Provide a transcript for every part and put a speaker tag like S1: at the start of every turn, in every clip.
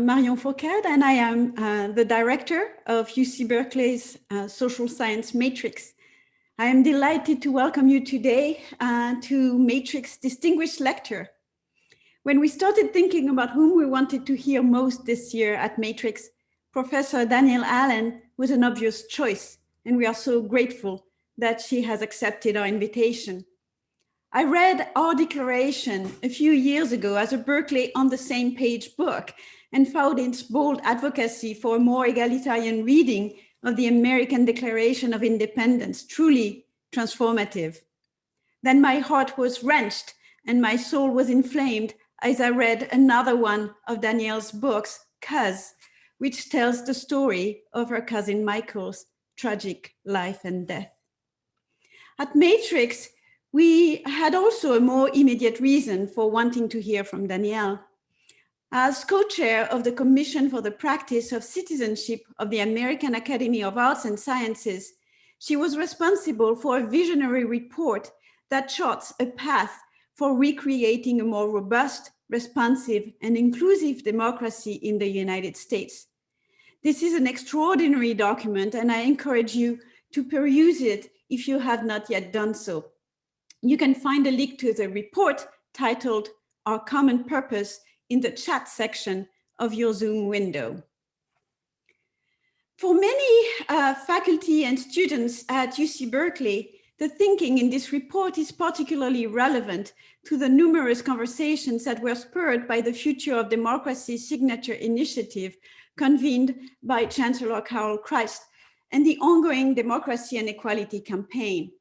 S1: Marion Foucault, and I am the director of UC Berkeley's Social Science Matrix. I am delighted to welcome you today to Matrix Distinguished Lecture. When we started thinking about whom we wanted to hear most this year at Matrix, Professor Daniella Allen was an obvious choice, and we are so grateful that she has accepted our invitation. I read our declaration a few years ago as a Berkeley on the same page book and found its bold advocacy for a more egalitarian reading of the American Declaration of Independence truly transformative. Then my heart was wrenched and my soul was inflamed as I read another one of Danielle's books, Cuz, which tells the story of her cousin Michael's tragic life and death. At Matrix, we had also a more immediate reason for wanting to hear from Danielle. As co-chair of the Commission for the Practice of Citizenship of the American Academy of Arts and Sciences, she was responsible for a visionary report that charts a path for recreating a more robust, responsive, and inclusive democracy in the United States. This is an extraordinary document, and I encourage you to peruse it if you have not yet done so. You can find a link to the report titled Our Common Purpose in the chat section of your Zoom window. For many faculty and students at UC Berkeley, the thinking in this report is particularly relevant to the numerous conversations that were spurred by the Future of Democracy Signature Initiative convened by Chancellor Carol Christ and the ongoing Democracy and Equality campaign.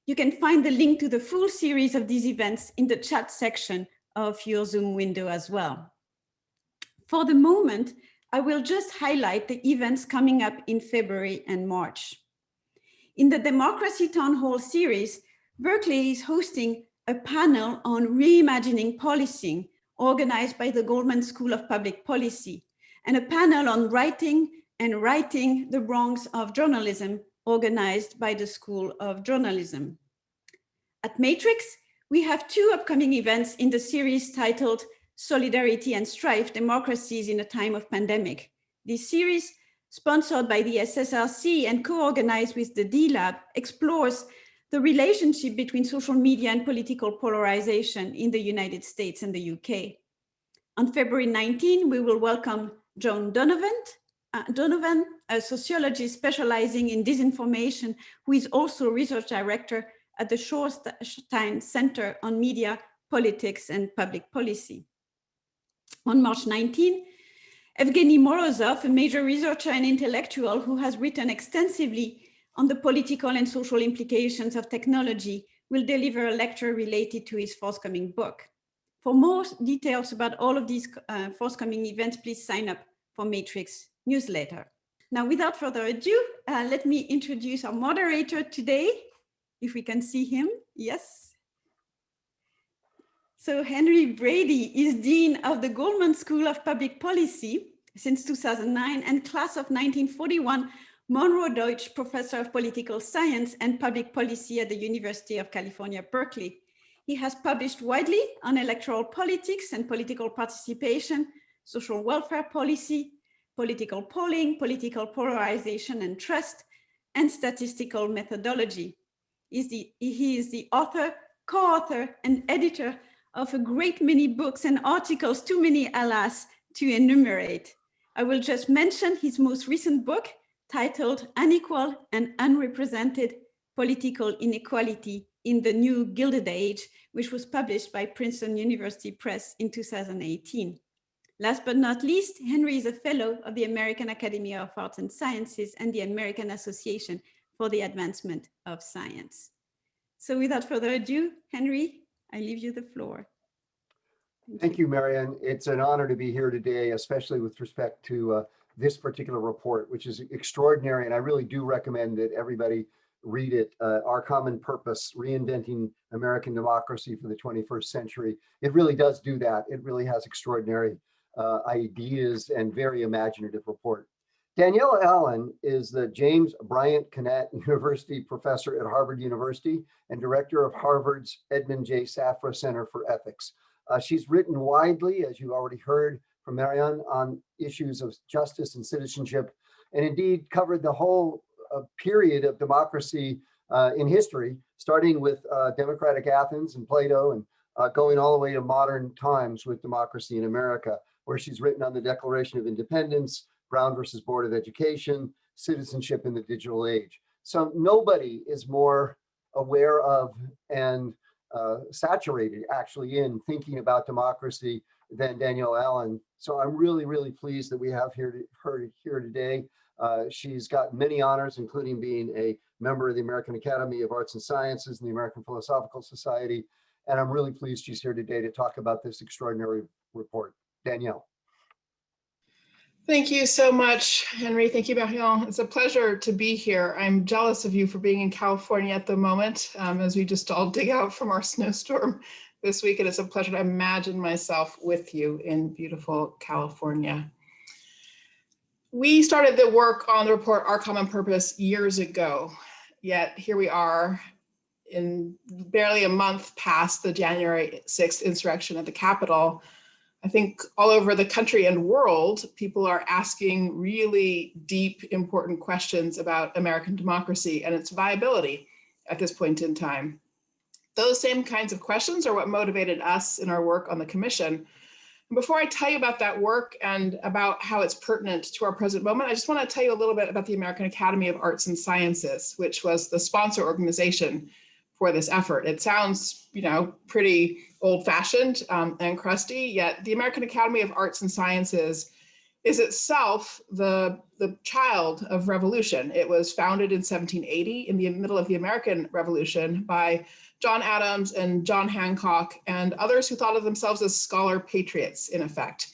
S1: You can find the link to the full series of these events in the chat section of your Zoom window as well. For the moment, I will just highlight the events coming up in February and March. In the Democracy Town Hall series, Berkeley is hosting a panel on reimagining policing organized by the Goldman School of Public Policy, and a panel on writing and righting the wrongs of journalism organized by the School of Journalism. At Matrix, we have two upcoming events in the series titled Solidarity and Strife, Democracies in a Time of Pandemic. This series, sponsored by the SSRC and co-organized with the D-Lab, explores the relationship between social media and political polarization in the United States and the UK. On February 19, we will welcome Joan Donovan, a sociologist specializing in disinformation, who is also research director at the Shorenstein Center on Media, Politics, and Public Policy. On March 19, Evgeny Morozov, a major researcher and intellectual who has written extensively on the political and social implications of technology, will deliver a lecture related to his forthcoming book. For more details about all of these forthcoming events, please sign up for Matrix newsletter. Now, without further ado, let me introduce our moderator today, if we can see him. Yes. So Henry Brady is Dean of the Goldman School of Public Policy since 2009 and class of 1941 Monroe Deutsch Professor of Political Science and Public Policy at the University of California, Berkeley. He has published widely on electoral politics and political participation, social welfare policy, political polling, political polarization and trust, and statistical methodology. He is the author, co-author, and editor of a great many books and articles, too many, alas, to enumerate. I will just mention his most recent book titled Unequal and Unrepresented Political Inequality in the New Gilded Age, which was published by Princeton University Press in 2018. Last but not least, Henry is a fellow of the American Academy of Arts and Sciences and the American Association for the Advancement of Science. So without further ado, Henry, I leave you the floor.
S2: Thank you, Marianne. It's an honor to be here today, especially with respect to this particular report, which is extraordinary. And I really do recommend that everybody read it. Our Common Purpose, Reinventing American Democracy for the 21st Century. It really does do that. It really has extraordinary ideas and very imaginative report. Daniella Allen is the James Bryant Conant University Professor at Harvard University and Director of Harvard's Edmond J. Safra Center for Ethics. She's written widely, as you already heard, from Marianne on issues of justice and citizenship, and indeed covered the whole period of democracy in history, starting with democratic Athens and Plato, and going all the way to modern times with democracy in America, where she's written on the Declaration of Independence, Brown versus Board of Education, citizenship in the digital age. So nobody is more aware of and saturated actually in thinking about democracy than Daniella Allen. So I'm really, really pleased that we have her here today. She's got many honors, including being a member of the American Academy of Arts and Sciences and the American Philosophical Society. And I'm really pleased she's here today to talk about this extraordinary report. Danielle.
S3: Thank you so much, Henry. Thank you, Marianne. It's a pleasure to be here. I'm jealous of you for being in California at the moment, as we just all dig out from our snowstorm this week. And it's a pleasure to imagine myself with you in beautiful California. We started the work on the report, Our Common Purpose, years ago, yet here we are in barely a month past the January 6th insurrection at the Capitol. I think all over the country and world, people are asking really deep, important questions about American democracy and its viability at this point in time. Those same kinds of questions are what motivated us in our work on the commission. Before I tell you about that work and about how it's pertinent to our present moment, I just want to tell you a little bit about the American Academy of Arts and Sciences, which was the sponsor organization for this effort. It sounds, pretty old-fashioned and crusty, yet the American Academy of Arts and Sciences is itself the child of revolution. It was founded in 1780 in the middle of the American Revolution by John Adams and John Hancock and others who thought of themselves as scholar patriots, in effect.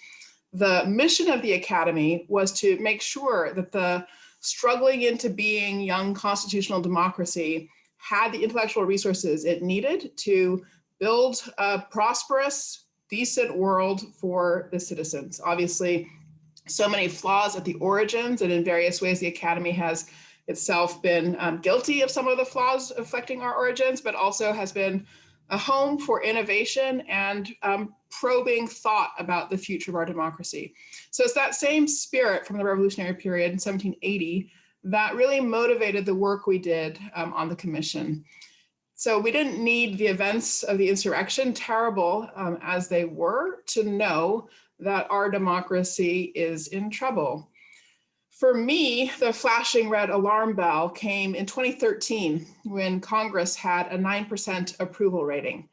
S3: The mission of the Academy was to make sure that the struggling into being young constitutional democracy had the intellectual resources it needed to build a prosperous, decent world for the citizens. Obviously, so many flaws at the origins, and in various ways the Academy has itself been guilty of some of the flaws affecting our origins, but also has been a home for innovation and probing thought about the future of our democracy. So it's that same spirit from the revolutionary period in 1780 that really motivated the work we did on the commission. So we didn't need the events of the insurrection, terrible as they were, to know that our democracy is in trouble. For me, the flashing red alarm bell came in 2013 when Congress had a 9% approval rating.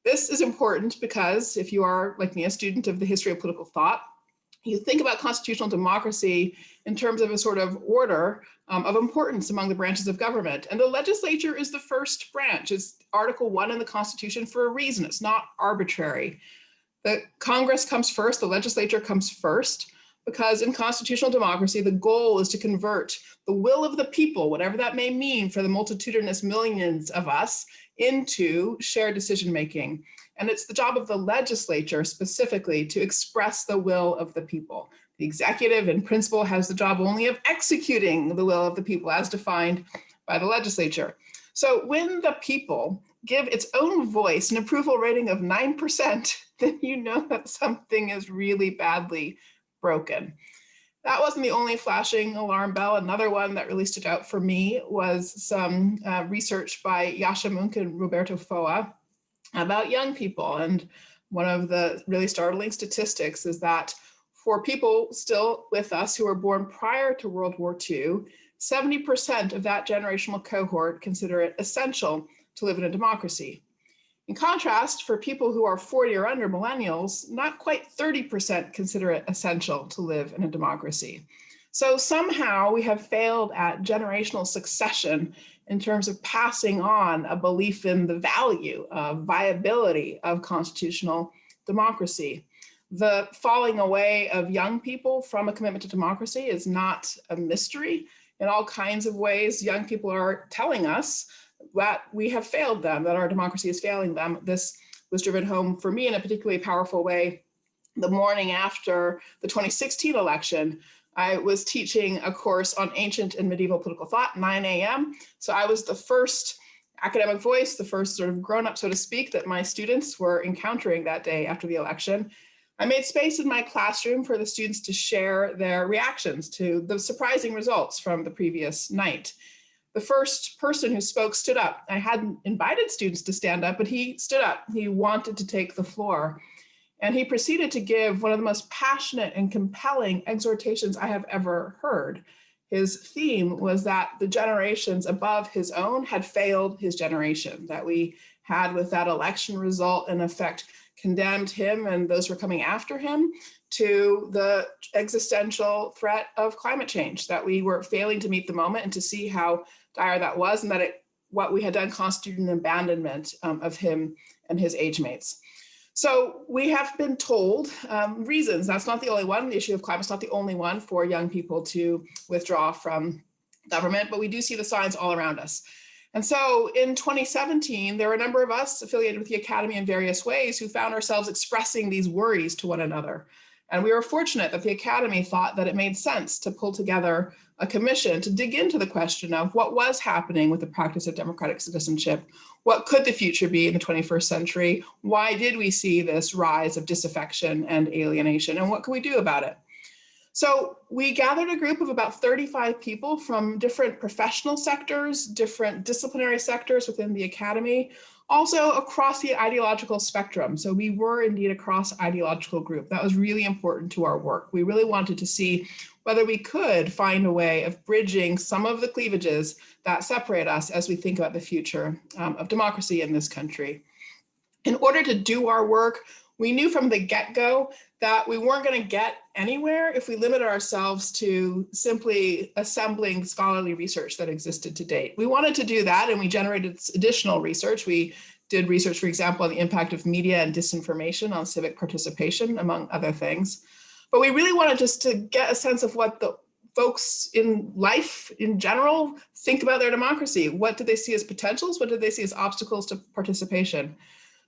S3: This is important because if you are, like me, a student of the history of political thought, you think about constitutional democracy in terms of a sort of order of importance among the branches of government. And the legislature is the first branch. It's Article 1 in the Constitution for a reason. It's not arbitrary. The Congress comes first, the legislature comes first, because in constitutional democracy, the goal is to convert the will of the people, whatever that may mean for the multitudinous millions of us, into shared decision-making. And it's the job of the legislature specifically to express the will of the people. The executive in principle has the job only of executing the will of the people as defined by the legislature. So when the people give its own voice an approval rating of 9%, then you know that something is really badly broken. That wasn't the only flashing alarm bell. Another one that really stood out for me was some research by Yasha Munk and Roberto Foa about young people. And one of the really startling statistics is that for people still with us who were born prior to World War II, 70% of that generational cohort consider it essential to live in a democracy. In contrast, for people who are 40 or under, millennials, not quite 30% consider it essential to live in a democracy. So somehow we have failed at generational succession in terms of passing on a belief in the value of viability of constitutional democracy. The falling away of young people from a commitment to democracy is not a mystery. In all kinds of ways, young people are telling us that we have failed them, that our democracy is failing them. This was driven home for me in a particularly powerful way the morning after the 2016 election. I was teaching a course on ancient and medieval political thought, 9 a.m. So I was the first academic voice, the first sort of grown-up, so to speak, that my students were encountering that day after the election. I made space in my classroom for the students to share their reactions to the surprising results from the previous night. The first person who spoke stood up. I hadn't invited students to stand up, but he stood up. He wanted to take the floor. And he proceeded to give one of the most passionate and compelling exhortations I have ever heard. His theme was that the generations above his own had failed his generation, that we had, with that election result, in effect, condemned him and those who were coming after him to the existential threat of climate change, that we were failing to meet the moment and to see how dire that was, and that what we had done constituted an abandonment of him and his age mates. So we have been told reasons. That's not the only one. The issue of climate is not the only one for young people to withdraw from government, but we do see the signs all around us. And so in 2017, there were a number of us affiliated with the Academy in various ways who found ourselves expressing these worries to one another. And we were fortunate that the Academy thought that it made sense to pull together a commission to dig into the question of what was happening with the practice of democratic citizenship. What could the future be in the 21st century? Why did we see this rise of disaffection and alienation? And what can we do about it? So we gathered a group of about 35 people from different professional sectors, different disciplinary sectors within the Academy, also across the ideological spectrum. So we were indeed a cross-ideological group. That was really important to our work. We really wanted to see whether we could find a way of bridging some of the cleavages that separate us as we think about the future of democracy in this country. In order to do our work, we knew from the get-go that we weren't going to get anywhere if we limited ourselves to simply assembling scholarly research that existed to date. We wanted to do that, and we generated additional research. We did research, for example, on the impact of media and disinformation on civic participation, among other things. But we really wanted just to get a sense of what the folks in life in general think about their democracy. What do they see as potentials? What do they see as obstacles to participation?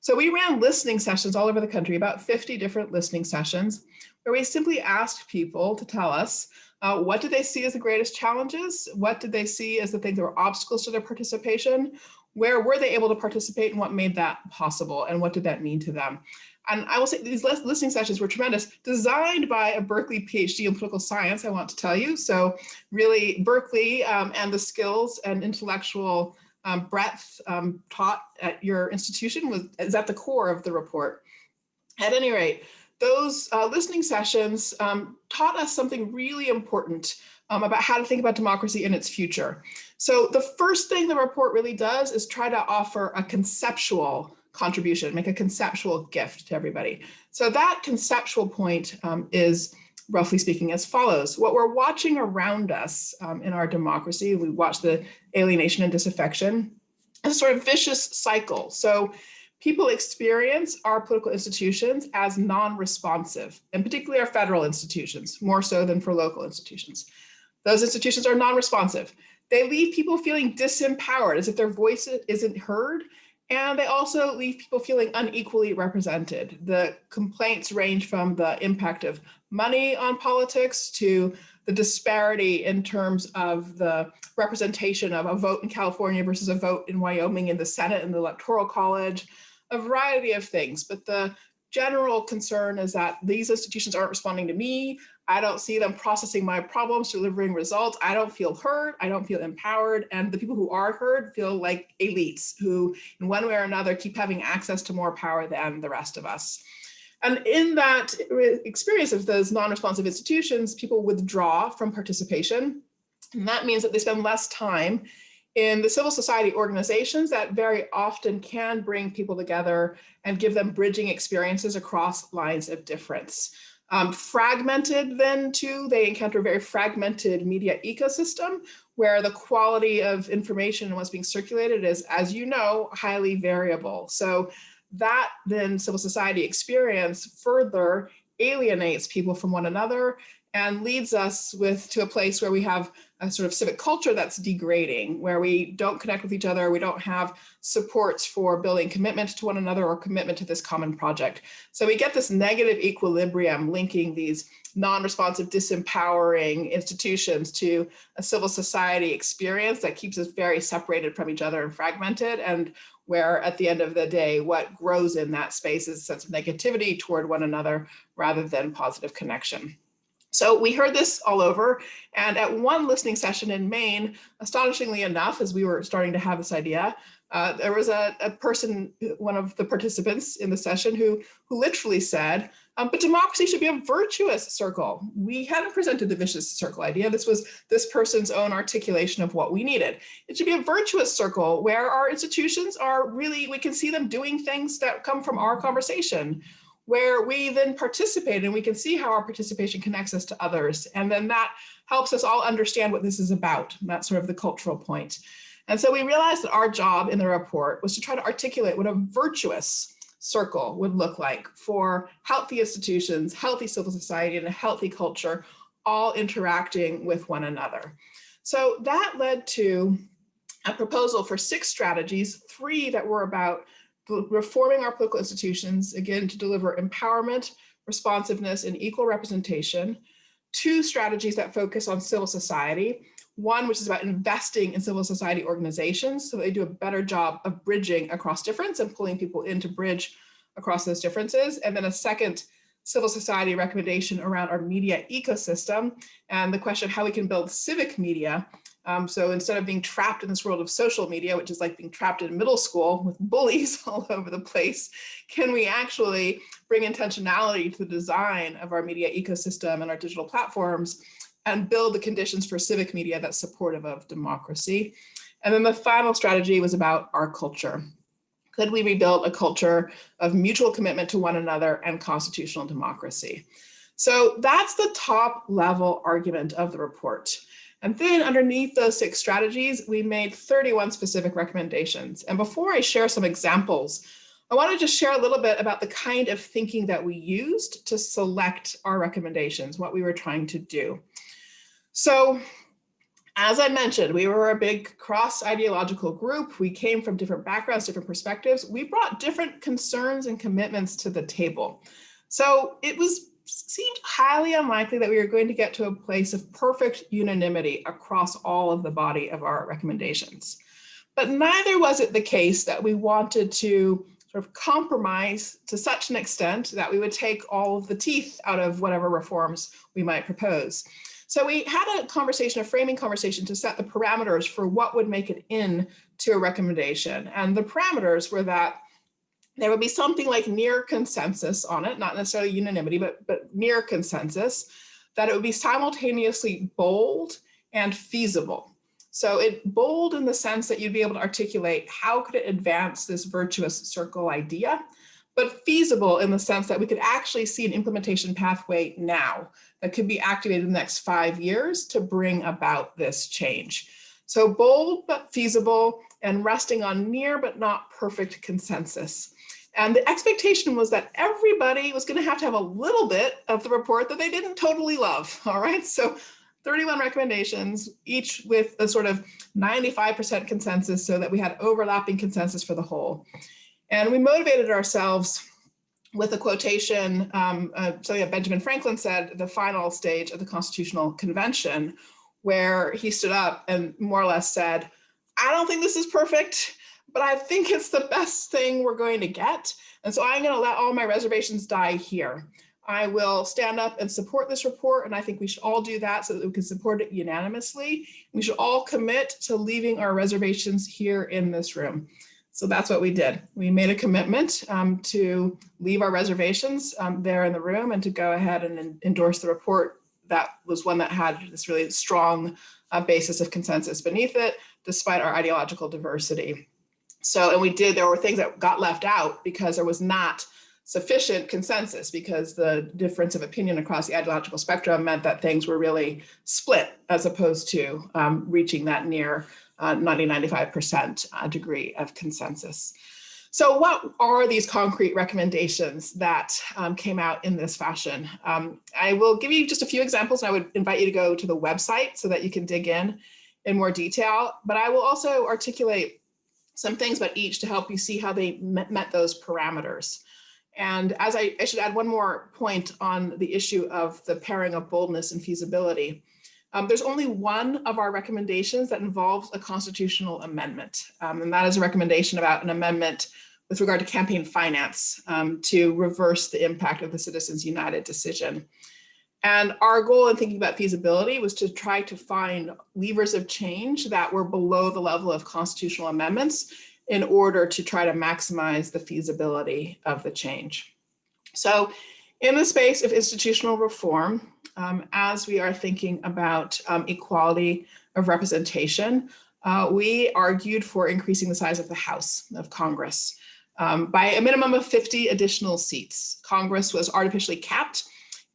S3: So we ran listening sessions all over the country, about 50 different listening sessions, where we simply asked people to tell us what did they see as the greatest challenges? What did they see as the things that were obstacles to their participation? Where were they able to participate and what made that possible? And what did that mean to them? And I will say these listening sessions were tremendous, designed by a Berkeley PhD in political science, I want to tell you. So really Berkeley and the skills and intellectual breadth taught at your institution is at the core of the report. At any rate, those listening sessions taught us something really important about how to think about democracy in its future. So the first thing the report really does is try to offer a conceptual contribution, make a conceptual gift to everybody. So that conceptual point is, roughly speaking, as follows. What we're watching around us in our democracy, we watch the alienation and disaffection, a sort of vicious cycle. So people experience our political institutions as non-responsive, and particularly our federal institutions, more so than for local institutions. Those institutions are non-responsive. They leave people feeling disempowered, as if their voice isn't heard. And they also leave people feeling unequally represented. The complaints range from the impact of money on politics to the disparity in terms of the representation of a vote in California versus a vote in Wyoming in the Senate and the Electoral College, a variety of things. But the general concern is that these institutions aren't responding to me. I don't see them processing my problems, delivering results. I don't feel heard. I don't feel empowered. And the people who are heard feel like elites who, in one way or another, keep having access to more power than the rest of us. And in that experience of those non-responsive institutions, people withdraw from participation. And that means that they spend less time in the civil society organizations that very often can bring people together and give them bridging experiences across lines of difference. Fragmented then too, they encounter a very fragmented media ecosystem where the quality of information and what's being circulated is, as you know, highly variable. So that then civil society experience further alienates people from one another and leads us to a place where we have a sort of civic culture that's degrading, where we don't connect with each other, we don't have supports for building commitment to one another or commitment to this common project. So we get this negative equilibrium linking these non-responsive, disempowering institutions to a civil society experience that keeps us very separated from each other and fragmented. And where at the end of the day, what grows in that space is a sense of negativity toward one another rather than positive connection. So we heard this all over, and at one listening session in Maine, astonishingly enough, as we were starting to have this idea, there was a person, one of the participants in the session, who literally said, but democracy should be a virtuous circle. We hadn't presented the vicious circle idea. This was this person's own articulation of what we needed. It should be a virtuous circle where our institutions are really, we can see them doing things that come from our conversation, where we then participate and we can see how our participation connects us to others. And then that helps us all understand what this is about. And that's sort of the cultural point. And so we realized that our job in the report was to try to articulate what a virtuous circle would look like for healthy institutions, healthy civil society, and a healthy culture, all interacting with one another. So that led to a proposal for 6 strategies, 3 that were about reforming our political institutions, again, to deliver empowerment, responsiveness, and equal representation. 2 strategies that focus on civil society. 1, which is about investing in civil society organizations so they do a better job of bridging across difference and pulling people in to bridge across those differences. And then a 2nd civil society recommendation around our media ecosystem and the question of how we can build civic media. So instead of being trapped in this world of social media, which is like being trapped in middle school with bullies all over the place, can we actually bring intentionality to the design of our media ecosystem and our digital platforms and build the conditions for civic media that's supportive of democracy? And then the final strategy was about our culture. Could we rebuild a culture of mutual commitment to one another and constitutional democracy? So that's the top level argument of the report. And then underneath those 6 strategies, we made 31 specific recommendations. And before I share some examples, I want to just share a little bit about the kind of thinking that we used to select our recommendations, what we were trying to do. So as I mentioned, we were a big cross-ideological group. We came from different backgrounds, different perspectives. We brought different concerns and commitments to the table. So it seemed highly unlikely that we were going to get to a place of perfect unanimity across all of the body of our recommendations. But neither was it the case that we wanted to sort of compromise to such an extent that we would take all of the teeth out of whatever reforms we might propose. So we had a conversation, a framing conversation, to set the parameters for what would make it into a recommendation. And the parameters were that there would be something like near consensus on it, not necessarily unanimity, but near consensus, that it would be simultaneously bold and feasible. So it bold in the sense that you'd be able to articulate how could it advance this virtuous circle idea, but feasible in the sense that we could actually see an implementation pathway now that could be activated in the next 5 years to bring about this change. So bold but feasible and resting on near but not perfect consensus. And the expectation was that everybody was going to have a little bit of the report that they didn't totally love, all right? So 31 recommendations, each with a sort of 95% consensus so that we had overlapping consensus for the whole. And we motivated ourselves with a quotation, Benjamin Franklin said, the final stage of the Constitutional Convention, where he stood up and more or less said, I don't think this is perfect, but I think it's the best thing we're going to get. And so I'm going to let all my reservations die here. I will stand up and support this report, and I think we should all do that so that we can support it unanimously. We should all commit to leaving our reservations here in this room. So that's what we did. We made a commitment to leave our reservations there in the room and to go ahead and endorse the report. That was one that had this really strong basis of consensus beneath it, despite our ideological diversity. So, and we did, there were things that got left out because there was not sufficient consensus, because the difference of opinion across the ideological spectrum meant that things were really split as opposed to reaching that near 90-95% degree of consensus. So what are these concrete recommendations that came out in this fashion? I will give you just a few examples, and I would invite you to go to the website so that you can dig in more detail, but I will also articulate some things about each to help you see how they met those parameters. And as I should add one more point on the issue of the pairing of boldness and feasibility. There's only one of our recommendations that involves a constitutional amendment, and that is a recommendation about an amendment with regard to campaign finance to reverse the impact of the Citizens United decision. And our goal in thinking about feasibility was to try to find levers of change that were below the level of constitutional amendments in order to try to maximize the feasibility of the change. So in the space of institutional reform, as we are thinking about equality of representation, we argued for increasing the size of the House of Congress by a minimum of 50 additional seats. Congress was artificially capped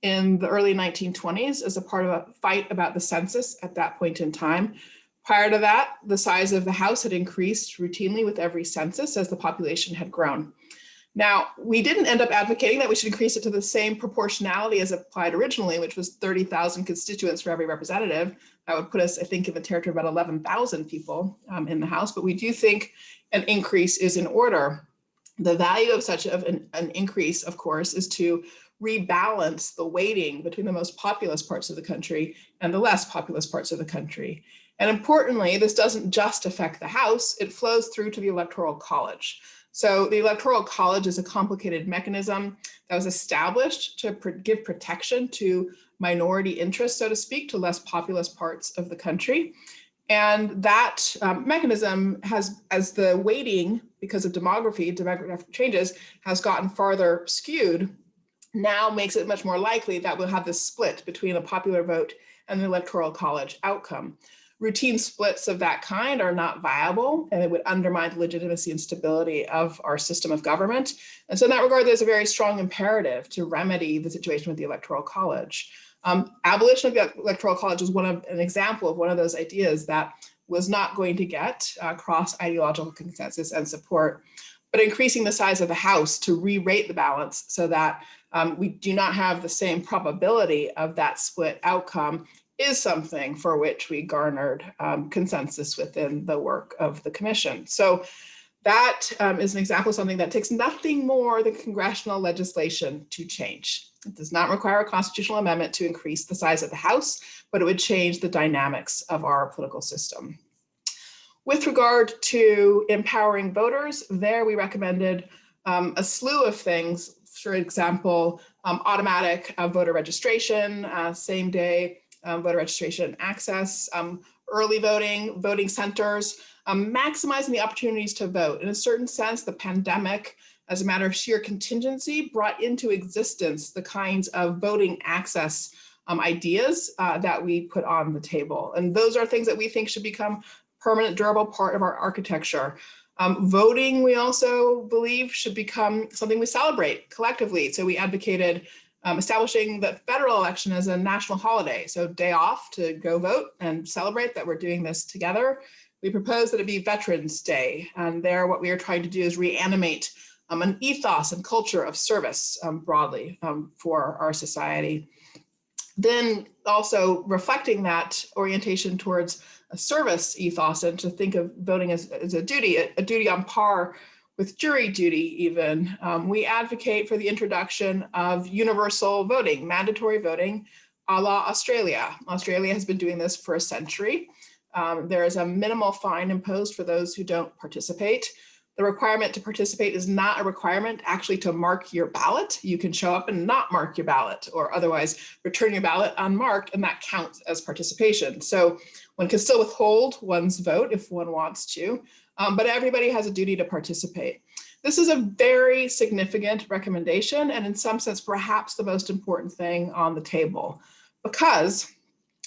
S3: in the early 1920s as a part of a fight about the census at that point in time. Prior to that, the size of the House had increased routinely with every census as the population had grown. Now, we didn't end up advocating that we should increase it to the same proportionality as applied originally, which was 30,000 constituents for every representative. That would put us, I think, in the territory of about 11,000 people in the House, but we do think an increase is in order. The value of such an increase, of course, is to rebalance the weighting between the most populous parts of the country and the less populous parts of the country. And importantly, this doesn't just affect the House, it flows through to the Electoral College. So the Electoral College is a complicated mechanism that was established to give protection to minority interests, so to speak, to less populous parts of the country. And that mechanism has, as the weighting, because of demographic changes, has gotten farther skewed, now makes it much more likely that we'll have this split between a popular vote and the Electoral College outcome. Routine splits of that kind are not viable, and it would undermine the legitimacy and stability of our system of government. And so in that regard, there's a very strong imperative to remedy the situation with the Electoral College. Abolition of the Electoral College is an example of one of those ideas that was not going to get cross-ideological consensus and support, but increasing the size of the House to re-rate the balance so that we do not have the same probability of that split outcome is something for which we garnered consensus within the work of the commission. So that is an example of something that takes nothing more than congressional legislation to change. It does not require a constitutional amendment to increase the size of the House, but it would change the dynamics of our political system. With regard to empowering voters, there we recommended a slew of things. For example, automatic voter registration, same day voter registration access, early voting, voting centers, maximizing the opportunities to vote. In a certain sense, the pandemic, as a matter of sheer contingency, brought into existence the kinds of voting access ideas that we put on the table. And those are things that we think should become permanent, durable part of our architecture. Voting, we also believe, should become something we celebrate collectively. So we advocated establishing the federal election as a national holiday. So day off to go vote and celebrate that we're doing this together. We proposed that it be Veterans Day. And there, what we are trying to do is reanimate an ethos and culture of service broadly for our society. Then also reflecting that orientation towards a service ethos and to think of voting as a duty on par with jury duty even. We advocate for the introduction of universal voting, mandatory voting, a la Australia. Australia has been doing this for a century. There is a minimal fine imposed for those who don't participate. The requirement to participate is not a requirement actually to mark your ballot. You can show up and not mark your ballot or otherwise return your ballot unmarked, and that counts as participation. So one can still withhold one's vote if one wants to, but everybody has a duty to participate. This is a very significant recommendation, and in some sense, perhaps the most important thing on the table, because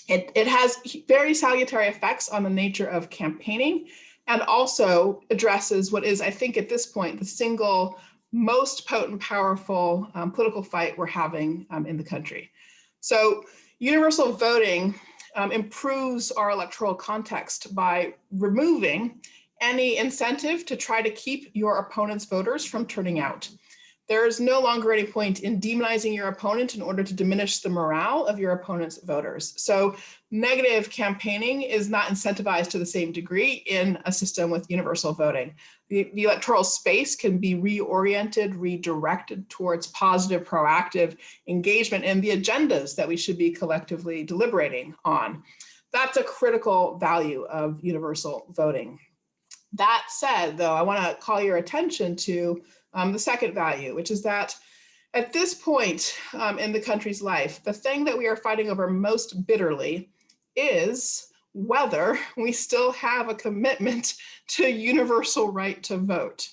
S3: it has very salutary effects on the nature of campaigning, and also addresses what is, I think at this point, the single most potent, powerful political fight we're having in the country. So universal voting improves our electoral context by removing any incentive to try to keep your opponent's voters from turning out. There is no longer any point in demonizing your opponent in order to diminish the morale of your opponent's voters. So negative campaigning is not incentivized to the same degree in a system with universal voting. The electoral space can be reoriented, redirected towards positive, proactive engagement in the agendas that we should be collectively deliberating on. That's a critical value of universal voting. That said, though, I want to call your attention to the second value, which is that at this point in the country's life, the thing that we are fighting over most bitterly is whether we still have a commitment to universal right to vote.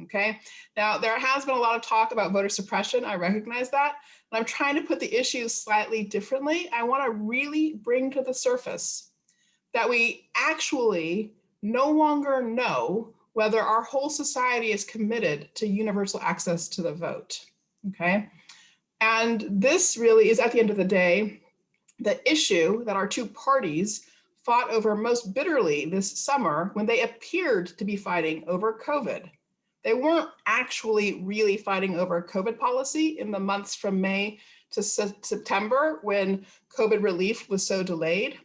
S3: Okay, now there has been a lot of talk about voter suppression. I recognize that, and I'm trying to put the issue slightly differently. I want to really bring to the surface that we actually no longer know whether our whole society is committed to universal access to the vote, okay? And this really is, at the end of the day, the issue that our two parties fought over most bitterly this summer when they appeared to be fighting over COVID. They weren't actually really fighting over COVID policy in the months from May to September when COVID relief was so delayed.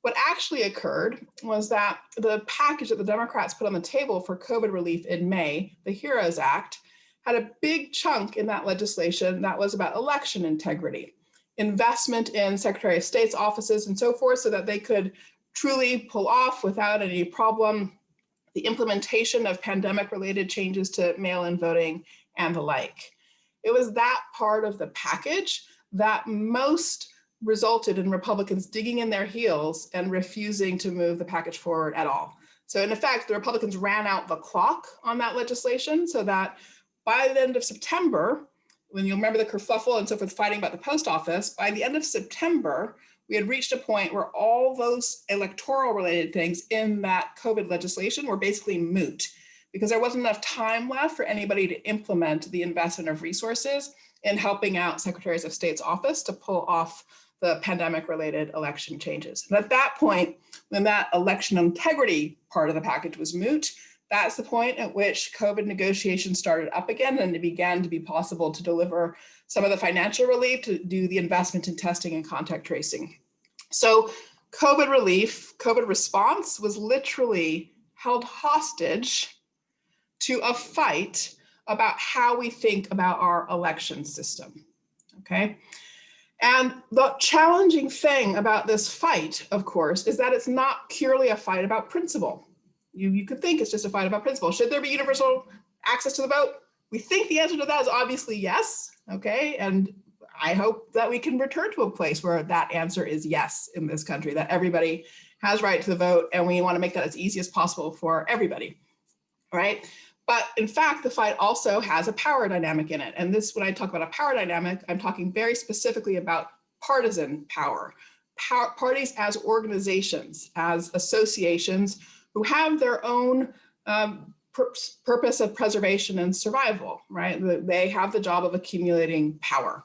S3: What actually occurred was that the package that the Democrats put on the table for COVID relief in May, the HEROES Act, had a big chunk in that legislation that was about election integrity, investment in Secretary of State's offices and so forth, so that they could truly pull off without any problem the implementation of pandemic-related changes to mail-in voting and the like. It was that part of the package that most resulted in Republicans digging in their heels and refusing to move the package forward at all. So in effect, the Republicans ran out the clock on that legislation so that by the end of September, when you'll remember the kerfuffle and so forth fighting about the post office, by the end of September, we had reached a point where all those electoral related things in that COVID legislation were basically moot because there wasn't enough time left for anybody to implement the investment of resources in helping out Secretaries of State's office to pull off the pandemic-related election changes. And at that point, when that election integrity part of the package was moot, that's the point at which COVID negotiations started up again, and it began to be possible to deliver some of the financial relief to do the investment in testing and contact tracing. So COVID relief, COVID response was literally held hostage to a fight about how we think about our election system, okay? And the challenging thing about this fight, of course, is that it's not purely a fight about principle. You could think it's just a fight about principle. Should there be universal access to the vote? We think the answer to that is obviously yes, okay? And I hope that we can return to a place where that answer is yes in this country, that everybody has right to the vote, and we want to make that as easy as possible for everybody, right? But in fact, the fight also has a power dynamic in it. And this, when I talk about a power dynamic, I'm talking very specifically about partisan power. Parties as organizations, as associations who have their own purpose of preservation and survival, right? They have the job of accumulating power.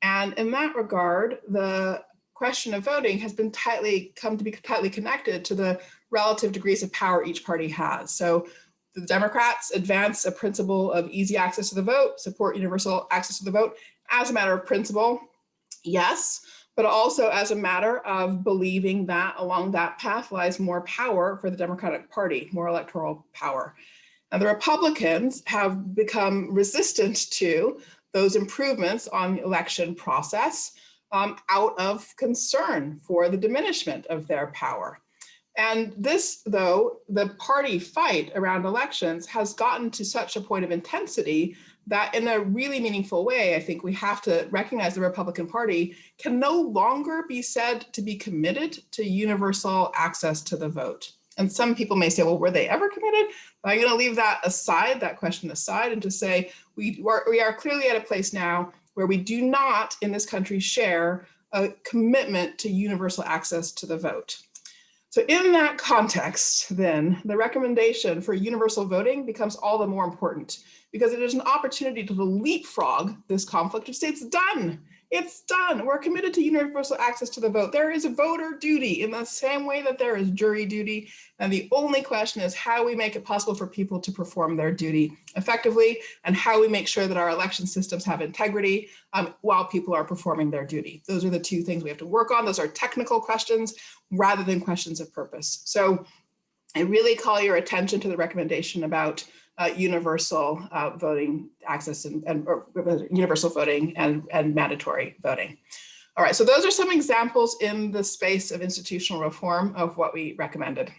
S3: And in that regard, the question of voting has been come to be tightly connected to the relative degrees of power each party has. So the Democrats advance a principle of easy access to the vote, support universal access to the vote as a matter of principle, yes, but also as a matter of believing that along that path lies more power for the Democratic Party, more electoral power. And the Republicans have become resistant to those improvements on the election process out of concern for the diminishment of their power. And this, though, the party fight around elections has gotten to such a point of intensity that in a really meaningful way, I think we have to recognize the Republican Party can no longer be said to be committed to universal access to the vote. And some people may say, well, were they ever committed? But I'm going to leave that aside, that question aside, and to say we are clearly at a place now where we do not in this country share a commitment to universal access to the vote. So in that context, then, the recommendation for universal voting becomes all the more important because it is an opportunity to leapfrog this conflict and say it's done. It's done. We're committed to universal access to the vote. There is a voter duty in the same way that there is jury duty. And the only question is how we make it possible for people to perform their duty effectively and how we make sure that our election systems have integrity while people are performing their duty. Those are the two things we have to work on. Those are technical questions rather than questions of purpose. So I really call your attention to the recommendation about universal voting access and universal voting and mandatory voting. All right, so those are some examples in the space of institutional reform of what we recommended.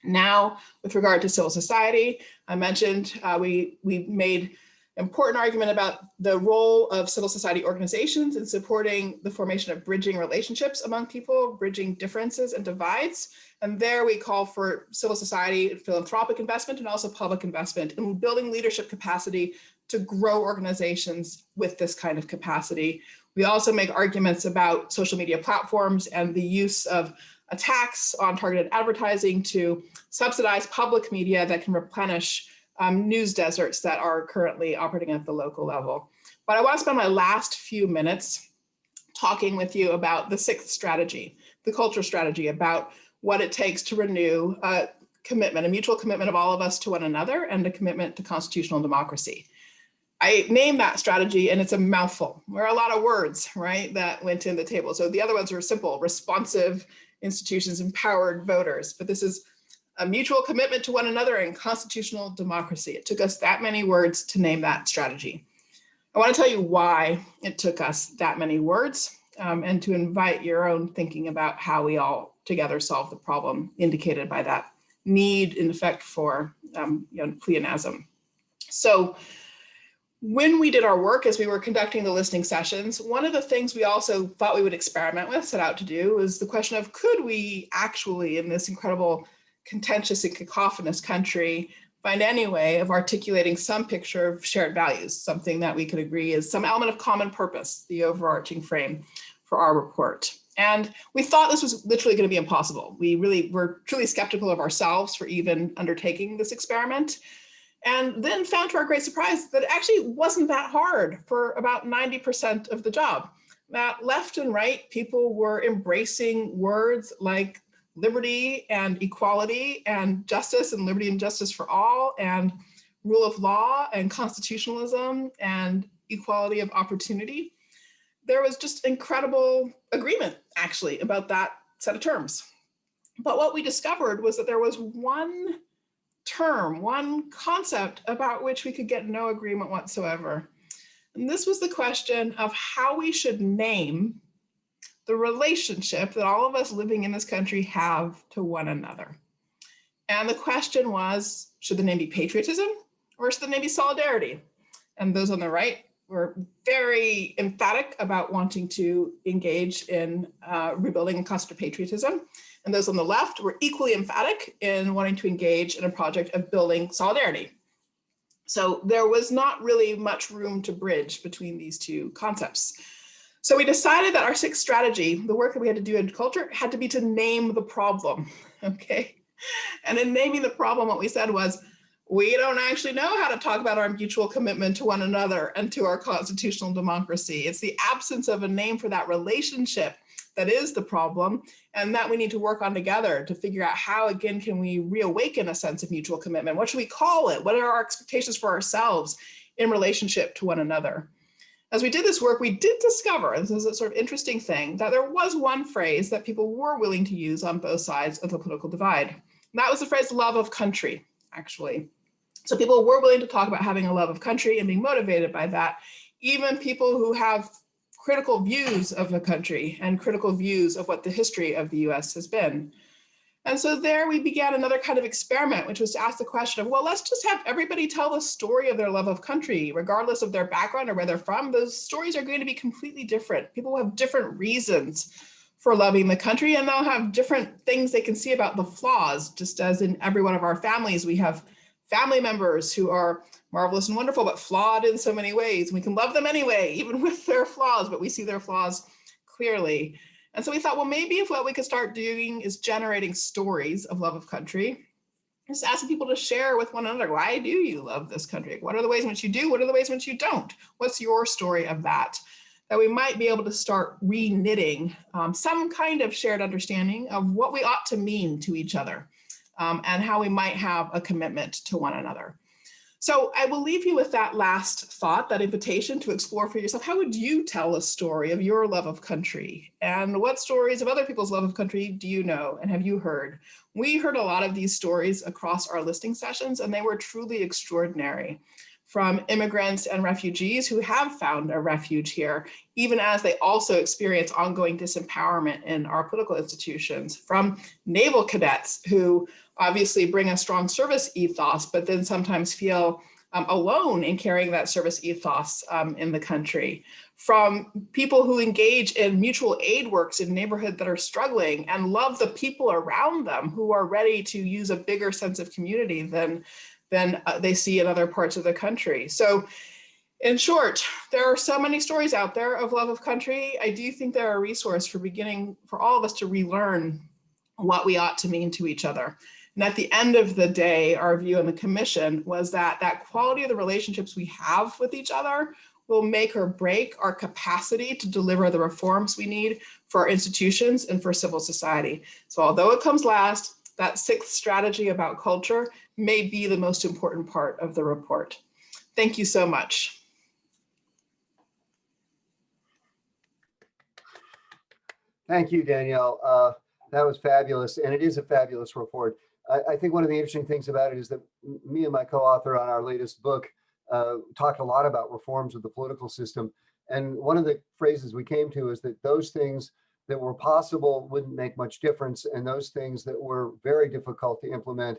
S3: Now, with regard to civil society, I mentioned we made important argument about the role of civil society organizations in supporting the formation of bridging relationships among people, bridging differences and divides. And there we call for civil society, philanthropic investment, and also public investment in building leadership capacity to grow organizations with this kind of capacity. We also make arguments about social media platforms and the use of attacks on targeted advertising to subsidize public media that can replenish news deserts that are currently operating at the local level. But I want to spend my last few minutes talking with you about the sixth strategy, the culture strategy, about what it takes to renew a commitment, a mutual commitment of all of us to one another and a commitment to constitutional democracy. I named that strategy and it's a mouthful. There are a lot of words, right, that went in the table. So the other ones were simple: responsive institutions, empowered voters. But this is a mutual commitment to one another and constitutional democracy. It took us that many words to name that strategy. I want to tell you why it took us that many words and to invite your own thinking about how we all together solve the problem indicated by that need, in effect, for pleonasm. So when we did our work, as we were conducting the listening sessions, one of the things we also thought we would experiment with, set out to do, was the question of, could we actually, in this incredible contentious and cacophonous country, find any way of articulating some picture of shared values, something that we could agree is some element of common purpose, the overarching frame for our report. And we thought this was literally going to be impossible. We really were truly skeptical of ourselves for even undertaking this experiment. And then found to our great surprise that it actually wasn't that hard for about 90% of the job. That left and right, people were embracing words like liberty and equality and justice and liberty and justice for all and rule of law and constitutionalism and equality of opportunity. There was just incredible agreement, actually, about that set of terms. But what we discovered was that there was one term, one concept about which we could get no agreement whatsoever. And this was the question of how we should name the relationship that all of us living in this country have to one another. And the question was, should the name be patriotism or should the name be solidarity? And those on the right were very emphatic about wanting to engage in rebuilding and concept of patriotism. And those on the left were equally emphatic in wanting to engage in a project of building solidarity. So there was not really much room to bridge between these two concepts. So we decided that our sixth strategy, the work that we had to do in culture, had to be to name the problem, okay? And in naming the problem, what we said was, we don't actually know how to talk about our mutual commitment to one another and to our constitutional democracy. It's the absence of a name for that relationship that is the problem, and that we need to work on together to figure out how, again, can we reawaken a sense of mutual commitment? What should we call it? What are our expectations for ourselves in relationship to one another? As we did this work, we did discover, this is a sort of interesting thing, that there was one phrase that people were willing to use on both sides of the political divide. And that was the phrase love of country, actually. So people were willing to talk about having a love of country and being motivated by that. Even people who have critical views of the country and critical views of what the history of the US has been. And so there we began another kind of experiment, which was to ask the question of, well, let's just have everybody tell the story of their love of country, regardless of their background or where they're from. Those stories are going to be completely different. People will have different reasons for loving the country, and they'll have different things they can see about the flaws, just as in every one of our families, we have family members who are marvelous and wonderful, but flawed in so many ways. We can love them anyway, even with their flaws, but we see their flaws clearly. And so we thought, well, maybe if what we could start doing is generating stories of love of country, just asking people to share with one another, why do you love this country? What are the ways in which you do? What are the ways in which you don't? What's your story of that? that we might be able to start re-knitting some kind of shared understanding of what we ought to mean to each other and how we might have a commitment to one another. So I will leave you with that last thought, that invitation to explore for yourself. How would you tell a story of your love of country? And what stories of other people's love of country do you know and have you heard? We heard a lot of these stories across our listening sessions, and they were truly extraordinary. From immigrants and refugees who have found a refuge here, even as they also experience ongoing disempowerment in our political institutions. From naval cadets who obviously bring a strong service ethos, but then sometimes feel alone in carrying that service ethos in the country. From people who engage in mutual aid works in neighborhoods that are struggling and love the people around them who are ready to use a bigger sense of community than they see in other parts of the country. So in short, there are so many stories out there of love of country. I do think they're a resource for all of us to relearn what we ought to mean to each other. And at the end of the day, our view in the commission was that that quality of the relationships we have with each other will make or break our capacity to deliver the reforms we need for our institutions and for civil society. So although it comes last, that sixth strategy about culture may be the most important part of the report. Thank you so much.
S2: Thank you, Danielle. That was fabulous, and it is a fabulous report. I think one of the interesting things about it is that me and my co-author on our latest book talked a lot about reforms of the political system. And one of the phrases we came to is that those things that were possible wouldn't make much difference, and those things that were very difficult to implement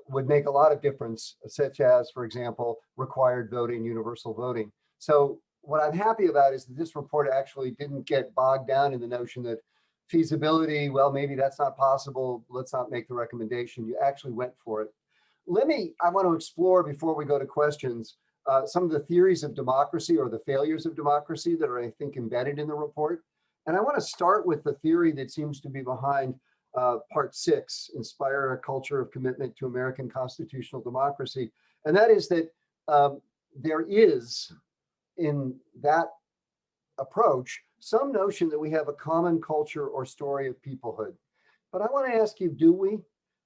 S2: would make a lot of difference, such as, for example, required voting, universal voting. So what I'm happy about is that this report actually didn't get bogged down in the notion that feasibility, well, maybe that's not possible, let's not make the recommendation. You actually went for it. I want to explore, before we go to questions, some of the theories of democracy or the failures of democracy that are, I think, embedded in the report. And I want to start with the theory that seems to be behind part 6, inspire a culture of commitment to American constitutional democracy. And that is that there is, in that approach, some notion that we have a common culture or story of peoplehood. But I want to ask you, do we?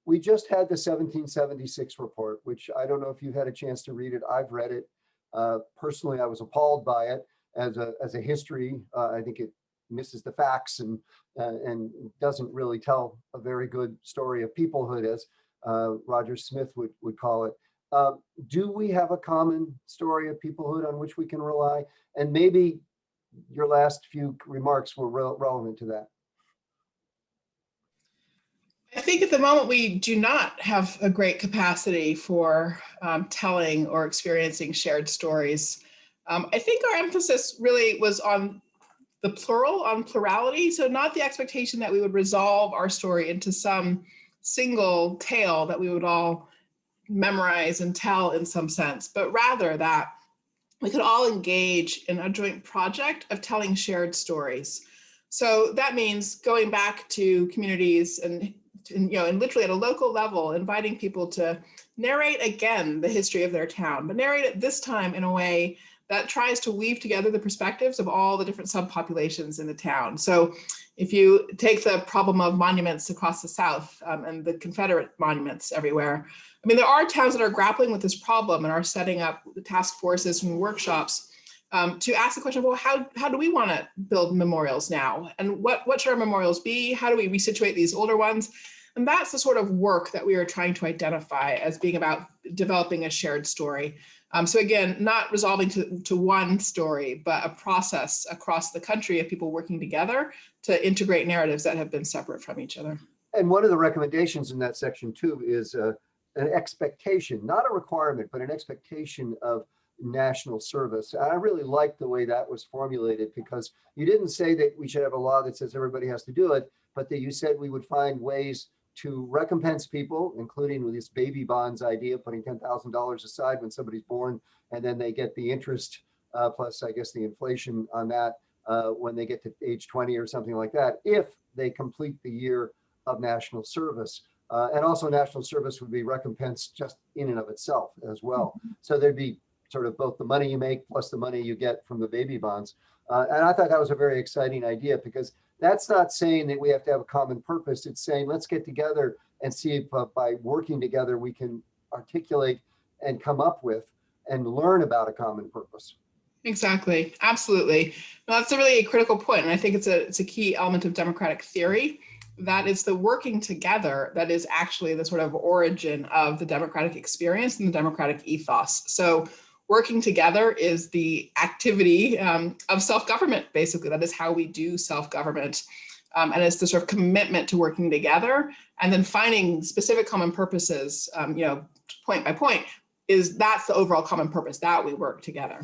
S2: We just had the 1776 report, which I don't know if you've had a chance to read it. I've read it. Personally, I was appalled by it as a history. I think it misses the facts and doesn't really tell a very good story of peoplehood, as Roger Smith would call it. Do we have a common story of peoplehood on which we can rely? And maybe your last few remarks were relevant to that.
S3: I think at the moment we do not have a great capacity for telling or experiencing shared stories. I think our emphasis really was on the plural, on plurality. So not the expectation that we would resolve our story into some single tale that we would all memorize and tell in some sense, but rather that we could all engage in a joint project of telling shared stories. So that means going back to communities and literally at a local level, inviting people to narrate again the history of their town, but narrate it this time in a way that tries to weave together the perspectives of all the different subpopulations in the town. So if you take the problem of monuments across the South and the Confederate monuments everywhere, I mean, there are towns that are grappling with this problem and are setting up task forces and workshops to ask the question, well, how do we want to build memorials now? And what should our memorials be? How do we resituate these older ones? And that's the sort of work that we are trying to identify as being about developing a shared story. So again, not resolving to one story, but a process across the country of people working together to integrate narratives that have been separate from each other.
S2: And one of the recommendations in that section too is an expectation, not a requirement, but an expectation of national service. And I really like the way that was formulated, because you didn't say that we should have a law that says everybody has to do it, but that you said we would find ways to recompense people, including with this baby bonds idea, putting $10,000 aside when somebody's born, and then they get the interest plus, I guess, the inflation on that when they get to age 20 or something like that, if they complete the year of national service. And also national service would be recompensed just in and of itself as well. So there'd be sort of both the money you make plus the money you get from the baby bonds. And I thought that was a very exciting idea, because that's not saying that we have to have a common purpose. It's saying, let's get together and see if by working together, we can articulate and come up with and learn about a common purpose.
S3: Exactly. Absolutely. Well, that's a really critical point. And I think it's a key element of democratic theory. That is the working together that is actually the sort of origin of the democratic experience and the democratic ethos. So working together is the activity of self-government, basically. That is how we do self-government. And it's the sort of commitment to working together and then finding specific common purposes, point by point, that's the overall common purpose, that we work together.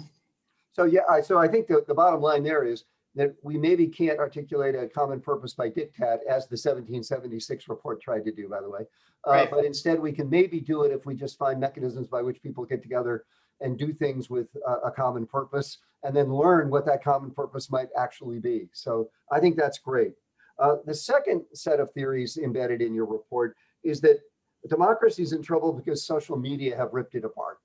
S2: So yeah, so I think the bottom line there is that we maybe can't articulate a common purpose by diktat, as the 1776 report tried to do, by the way.
S3: Right.
S2: But instead, we can maybe do it if we just find mechanisms by which people get together and do things with a common purpose, and then learn what that common purpose might actually be. So I think that's great. The second set of theories embedded in your report is that democracy is in trouble because social media have ripped it apart.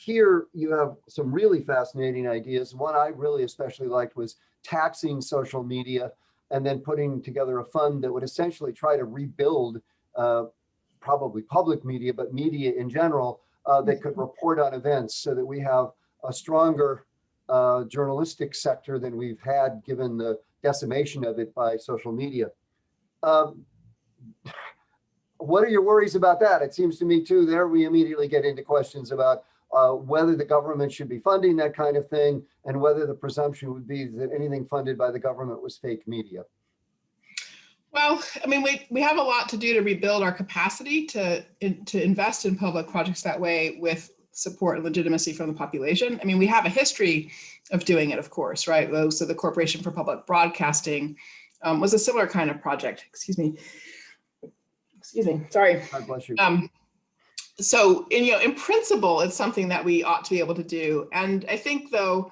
S2: Here you have some really fascinating ideas. One I really especially liked was taxing social media and then putting together a fund that would essentially try to rebuild probably public media, but media in general, that could report on events, so that we have a stronger journalistic sector than we've had, given the decimation of it by social media. What are your worries about that? It seems to me too, there we immediately get into questions about whether the government should be funding that kind of thing, and whether the presumption would be that anything funded by the government was fake media.
S3: Well, I mean, we have a lot to do to rebuild our capacity to invest in public projects that way, with support and legitimacy from the population. I mean, we have a history of doing it, of course, right? So the Corporation for Public Broadcasting was a similar kind of project. Excuse me, sorry.
S2: God bless you.
S3: So, in principle, it's something that we ought to be able to do. And I think, though,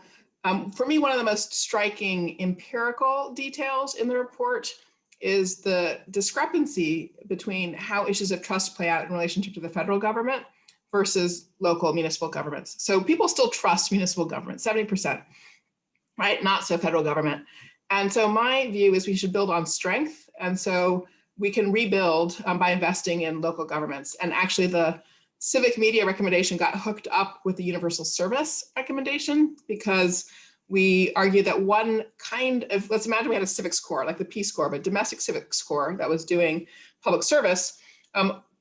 S3: for me, one of the most striking empirical details in the report is the discrepancy between how issues of trust play out in relationship to the federal government versus local municipal governments. So people still trust municipal government, 70%, right? Not so federal government. And so my view is we should build on strength. And so we can rebuild by investing in local governments. And actually the civic media recommendation got hooked up with the universal service recommendation, because we argue that one kind of, let's imagine we had a civics corps, like the Peace Corps, but domestic civics corps that was doing public service.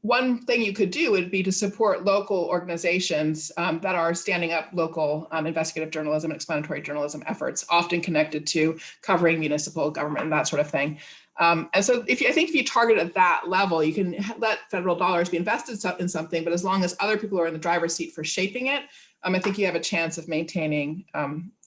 S3: One thing you could do would be to support local organizations that are standing up local investigative journalism and explanatory journalism efforts, often connected to covering municipal government and that sort of thing. And so I think if you target at that level, you can let federal dollars be invested in something, but as long as other people are in the driver's seat for shaping it, I think you have a chance of maintaining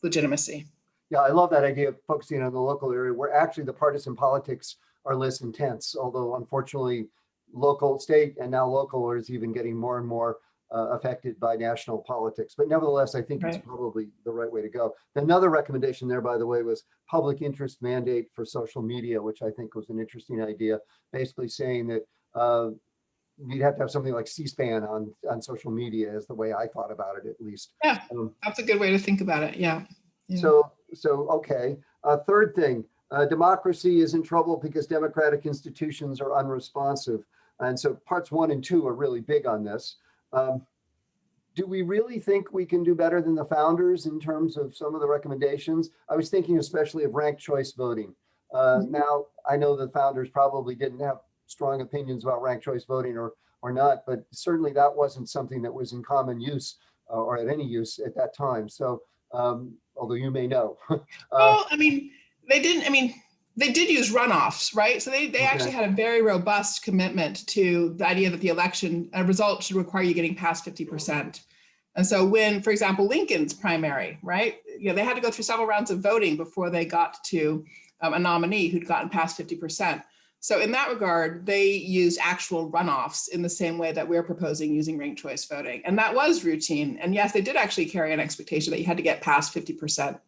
S3: legitimacy. Yeah,
S2: I love that idea of focusing on the local area, where actually the partisan politics are less intense, although unfortunately local, state, and now local is even getting more and more affected by national politics. But nevertheless, I think it's probably the right way to go. Another recommendation there, by the way, was public interest mandate for social media, which I think was an interesting idea, basically saying that you'd have to have something like C-SPAN on social media, is the way I thought about it, at least.
S3: Yeah, that's a good way to think about it. Yeah.
S2: So okay. Third thing, democracy is in trouble because democratic institutions are unresponsive. And so parts 1 and 2 are really big on this. Do we really think we can do better than the founders in terms of some of the recommendations? I was thinking especially of ranked choice voting. Now, I know the founders probably didn't have strong opinions about ranked choice voting or not, but certainly that wasn't something that was in common use or at any use at that time. So, although you may know.
S3: Well, they did use runoffs, right? So they actually had a very robust commitment to the idea that the election result should require you getting past 50%. And so when, for example, Lincoln's primary, right? They had to go through several rounds of voting before they got to a nominee who'd gotten past 50%. So in that regard, they use actual runoffs in the same way that we're proposing using ranked choice voting. And that was routine. And yes, they did actually carry an expectation that you had to get past 50%.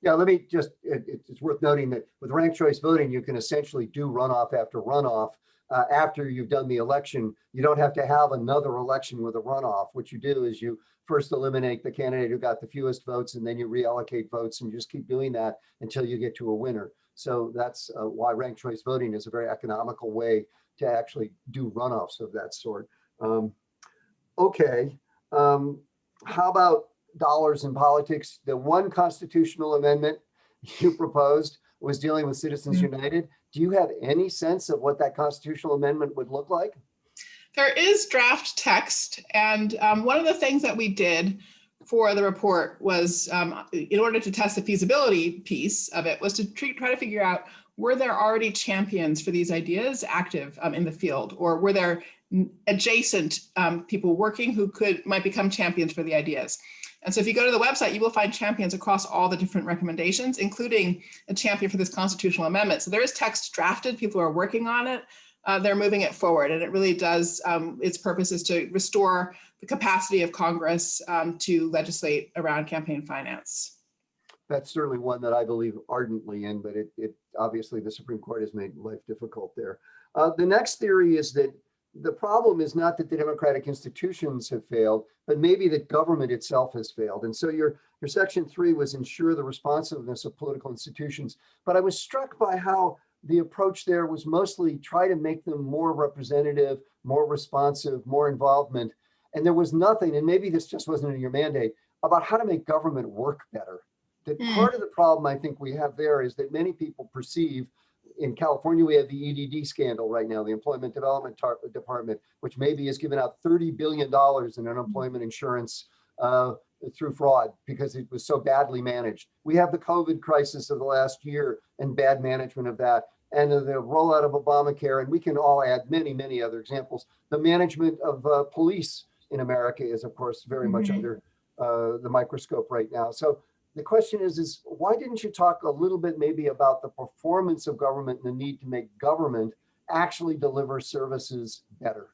S2: Yeah, let me just, it's worth noting that with ranked choice voting, you can essentially do runoff after runoff after you've done the election. You don't have to have another election with a runoff. What you do is you first eliminate the candidate who got the fewest votes, and then you reallocate votes, and you just keep doing that until you get to a winner. So that's why ranked choice voting is a very economical way to actually do runoffs of that sort. Okay, how about dollars in politics? The one constitutional amendment you proposed was dealing with Citizens United. Do you have any sense of what that constitutional amendment would look like?
S3: There is draft text, and one of the things that we did for the report was, in order to test the feasibility piece of it, was to try to figure out, were there already champions for these ideas active in the field, or were there adjacent people working who might become champions for the ideas? And so if you go to the website, you will find champions across all the different recommendations, including a champion for this constitutional amendment. So there is text drafted, people are working on it. They're moving it forward, and it really does, its purpose is to restore the capacity of Congress to legislate around campaign finance.
S2: That's certainly one that I believe ardently in, but it obviously the Supreme Court has made life difficult there. The next theory is that the problem is not that the democratic institutions have failed, but maybe that government itself has failed. And so your section 3 was ensure the responsiveness of political institutions. But I was struck by how the approach there was mostly try to make them more representative, more responsive, more involvement. And there was nothing, and maybe this just wasn't in your mandate, about how to make government work better. That part of the problem I think we have there is that many people perceive, in California, we have the EDD scandal right now, the Employment Development Department, which maybe has given out $30 billion in unemployment insurance through fraud because it was so badly managed. We have the COVID crisis of the last year and bad management of that, and the rollout of Obamacare, and we can all add many, many other examples. The management of police in America is, of course, very much under the microscope right now. So the question is why didn't you talk a little bit maybe about the performance of government and the need to make government actually deliver services better?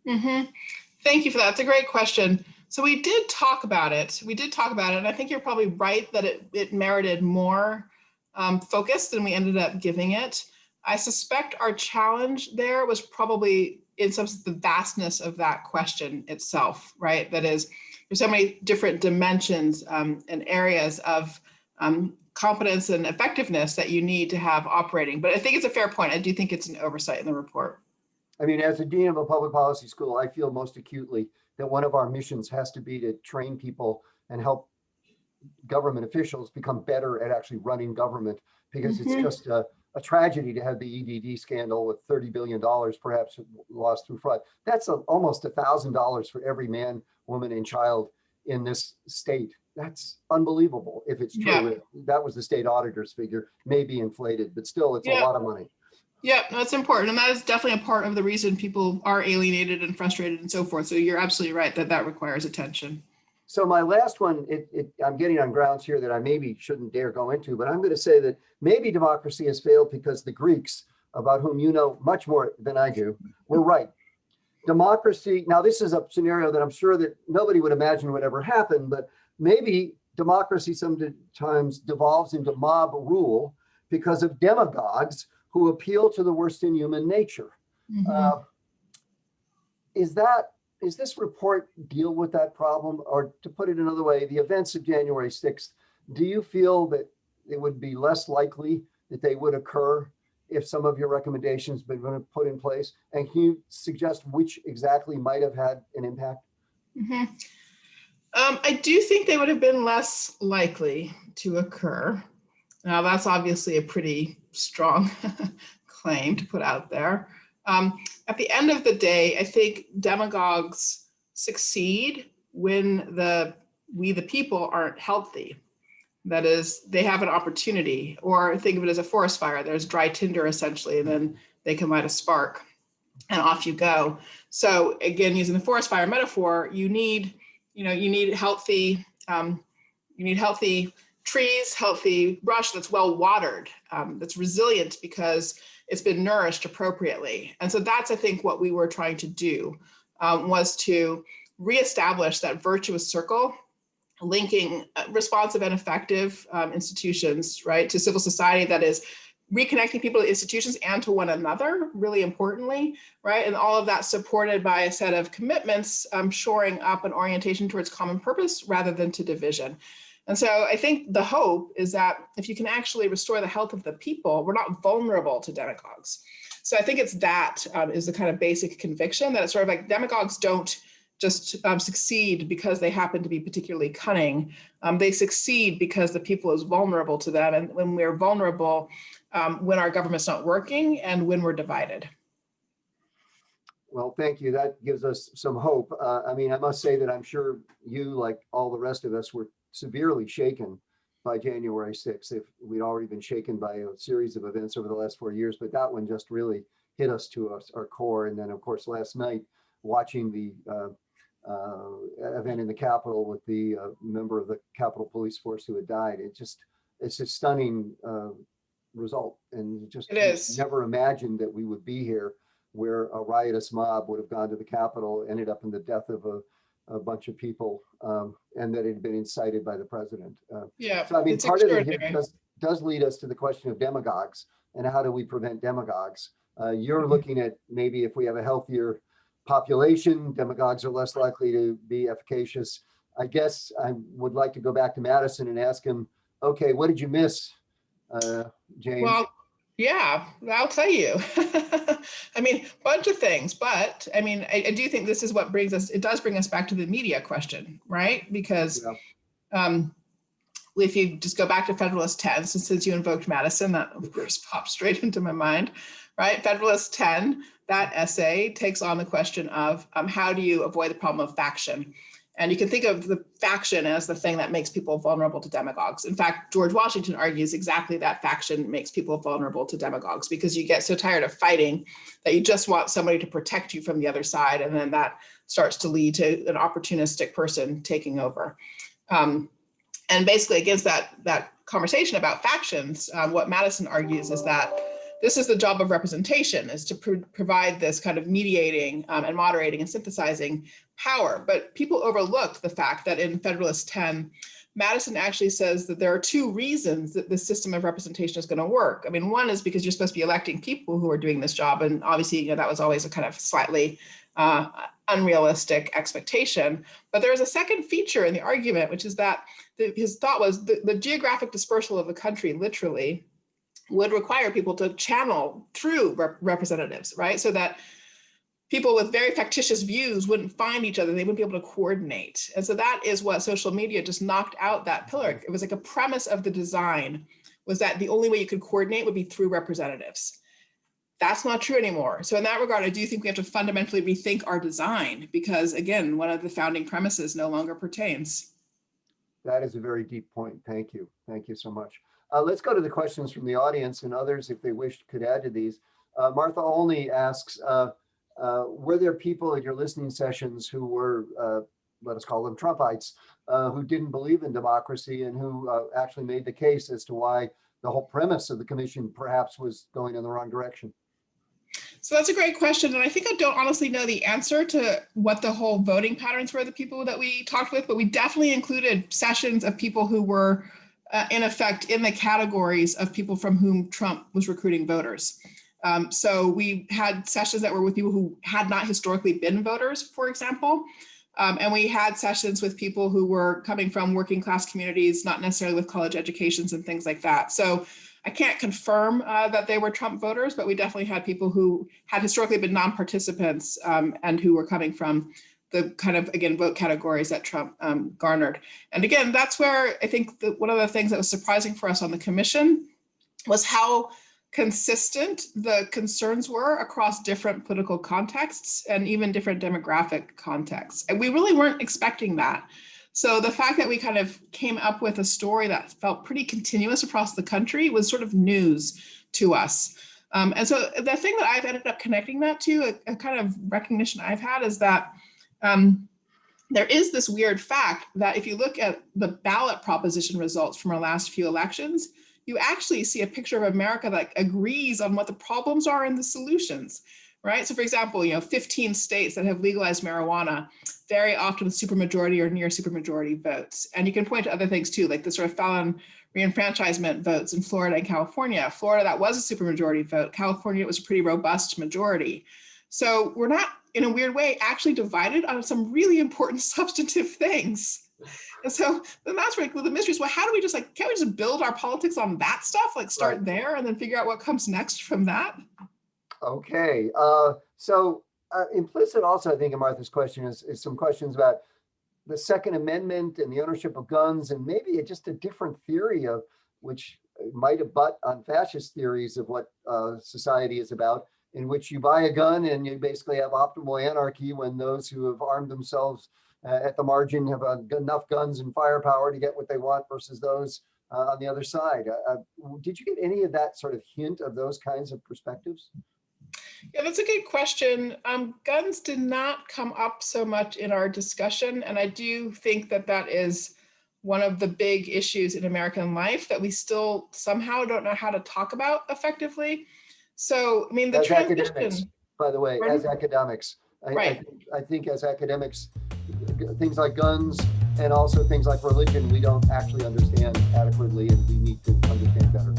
S3: Thank you for that. It's a great question. So we did talk about it. And I think you're probably right that it merited more focus than we ended up giving it. I suspect our challenge there was probably, in some sense, the vastness of that question itself, right? That is, there's so many different dimensions and areas of competence and effectiveness that you need to have operating. But I think it's a fair point. I do think it's an oversight in the report.
S2: I mean, as a dean of a public policy school, I feel most acutely that one of our missions has to be to train people and help government officials become better at actually running government, because it's just a tragedy to have the EDD scandal with $30 billion perhaps lost through fraud. That's almost $1,000 for every man, woman, and child in this state. That's unbelievable if it's true.
S3: Yeah.
S2: That was the state auditor's figure, maybe inflated, but still it's a lot of money.
S3: Yeah, that's important. And that is definitely a part of the reason people are alienated and frustrated and so forth. So you're absolutely right that requires attention.
S2: So my last one, I'm getting on grounds here that I maybe shouldn't dare go into, but I'm going to say that maybe democracy has failed because the Greeks, about whom you know much more than I do, were right. Democracy, now this is a scenario that I'm sure that nobody would imagine would ever happen, but maybe democracy sometimes devolves into mob rule because of demagogues who appeal to the worst in human nature. Is this report deal with that problem? Or to put it another way, the events of January 6th, do you feel that it would be less likely that they would occur if some of your recommendations had been put in place? And can you suggest which exactly might have had an impact?
S3: I do think they would have been less likely to occur. Now, that's obviously a pretty strong claim to put out there. At the end of the day, I think demagogues succeed when we the people aren't healthy. That is, they have an opportunity, or think of it as a forest fire. There's dry tinder essentially, and then they can light a spark and off you go. So again, using the forest fire metaphor, you need healthy trees, healthy brush that's well watered, that's resilient because it's been nourished appropriately. And so that's, I think, what we were trying to do, was to reestablish that virtuous circle, linking responsive and effective institutions, right, to civil society that is reconnecting people to institutions and to one another, really importantly, right? And all of that supported by a set of commitments, shoring up an orientation towards common purpose rather than to division. And so I think the hope is that if you can actually restore the health of the people, we're not vulnerable to demagogues. So I think it's that is the kind of basic conviction that it's sort of like demagogues don't just succeed because they happen to be particularly cunning. They succeed because the people is vulnerable to them. And when we're vulnerable, when our government's not working and when we're divided.
S2: Well, thank you. That gives us some hope. I mean, I must say that I'm sure you, like all the rest of us, were severely shaken by January 6th. If we'd already been shaken by a series of events over the last 4 years, but that one just really hit us to our core. And then, of course, last night, watching the event in the Capitol with the member of the Capitol Police Force who had died, it's a stunning result. And just never imagined that we would be here where a riotous mob would have gone to the Capitol, ended up in the death of a bunch of people, and that it had been incited by the president.
S3: Yeah.
S2: So I mean, part of it does lead us to the question of demagogues and how do we prevent demagogues? You're looking at maybe if we have a healthier population, demagogues are less likely to be efficacious. I guess I would like to go back to Madison and ask him, okay, what did you miss, James?
S3: Well, yeah, I'll tell you. I mean, a bunch of things, but I mean, I do think this is what brings us, it does bring us back to the media question, right? Because if you just go back to Federalist 10, since you invoked Madison, that of course popped straight into my mind, right? Federalist 10, that essay takes on the question of how do you avoid the problem of faction? And you can think of the faction as the thing that makes people vulnerable to demagogues. In fact, George Washington argues exactly that faction makes people vulnerable to demagogues because you get so tired of fighting that you just want somebody to protect you from the other side. And then that starts to lead to an opportunistic person taking over. And basically against that conversation about factions, what Madison argues is that this is the job of representation, is to provide this kind of mediating and moderating and synthesizing power. But people overlooked the fact that in Federalist 10, Madison actually says that there are two reasons that this system of representation is going to work. I mean, one is because you're supposed to be electing people who are doing this job. And obviously, that was always a kind of slightly unrealistic expectation. But there is a second feature in the argument, which is that his thought was the geographic dispersal of the country, literally, would require people to channel through representatives, right? So that people with very factitious views wouldn't find each other, they wouldn't be able to coordinate. And so that is what social media just knocked out that pillar. It was like a premise of the design was that the only way you could coordinate would be through representatives. That's not true anymore. So in that regard, I do think we have to fundamentally rethink our design because again, one of the founding premises no longer pertains.
S2: That is a very deep point. Thank you. Thank you so much. Let's go to the questions from the audience and others, if they wish, could add to these. Martha Olney asks, were there people at your listening sessions who were, let us call them Trumpites, who didn't believe in democracy and who actually made the case as to why the whole premise of the commission perhaps was going in the wrong direction?
S3: So that's a great question. And I think I don't honestly know the answer to what the whole voting patterns were of the people that we talked with, but we definitely included sessions of people who were in effect in the categories of people from whom Trump was recruiting voters. So we had sessions that were with people who had not historically been voters, for example. And we had sessions with people who were coming from working class communities, not necessarily with college educations and things like that. So I can't confirm that they were Trump voters, but we definitely had people who had historically been non-participants and who were coming from the kind of, again, vote categories that Trump garnered. And again, that's where I think one of the things that was surprising for us on the commission was how consistent the concerns were across different political contexts and even different demographic contexts. And we really weren't expecting that. So the fact that we kind of came up with a story that felt pretty continuous across the country was sort of news to us. And so the thing that I've ended up connecting that to, a kind of recognition I've had is that there is this weird fact that if you look at the ballot proposition results from our last few elections, you actually see a picture of America that agrees on what the problems are and the solutions, right? So for example, 15 states that have legalized marijuana, very often with supermajority or near supermajority votes. And you can point to other things too, like the sort of felon reenfranchisement votes in Florida and California. Florida, that was a supermajority vote. California, it was a pretty robust majority. So we're not, in a weird way, actually divided on some really important substantive things. And so then that's where the mystery is, well, how do we just like, can't we just build our politics on that stuff? Like start there and then figure out what comes next from that?
S2: Okay. So implicit also, I think, in Martha's question is some questions about the Second Amendment and the ownership of guns, and maybe just a different theory of which might abut on fascist theories of what society is about, in which you buy a gun and you basically have optimal anarchy when those who have armed themselves at the margin have enough guns and firepower to get what they want versus those on the other side. Did you get any of that sort of hint of those kinds of perspectives?
S3: Yeah, that's a good question. Guns did not come up so much in our discussion, and I do think that that is one of the big issues in American life that we still somehow don't know how to talk about effectively. So, I mean, the transition.
S2: Academics, by the way, as academics, I think as academics, things like guns and also things like religion, we don't actually understand adequately, and we need to understand better.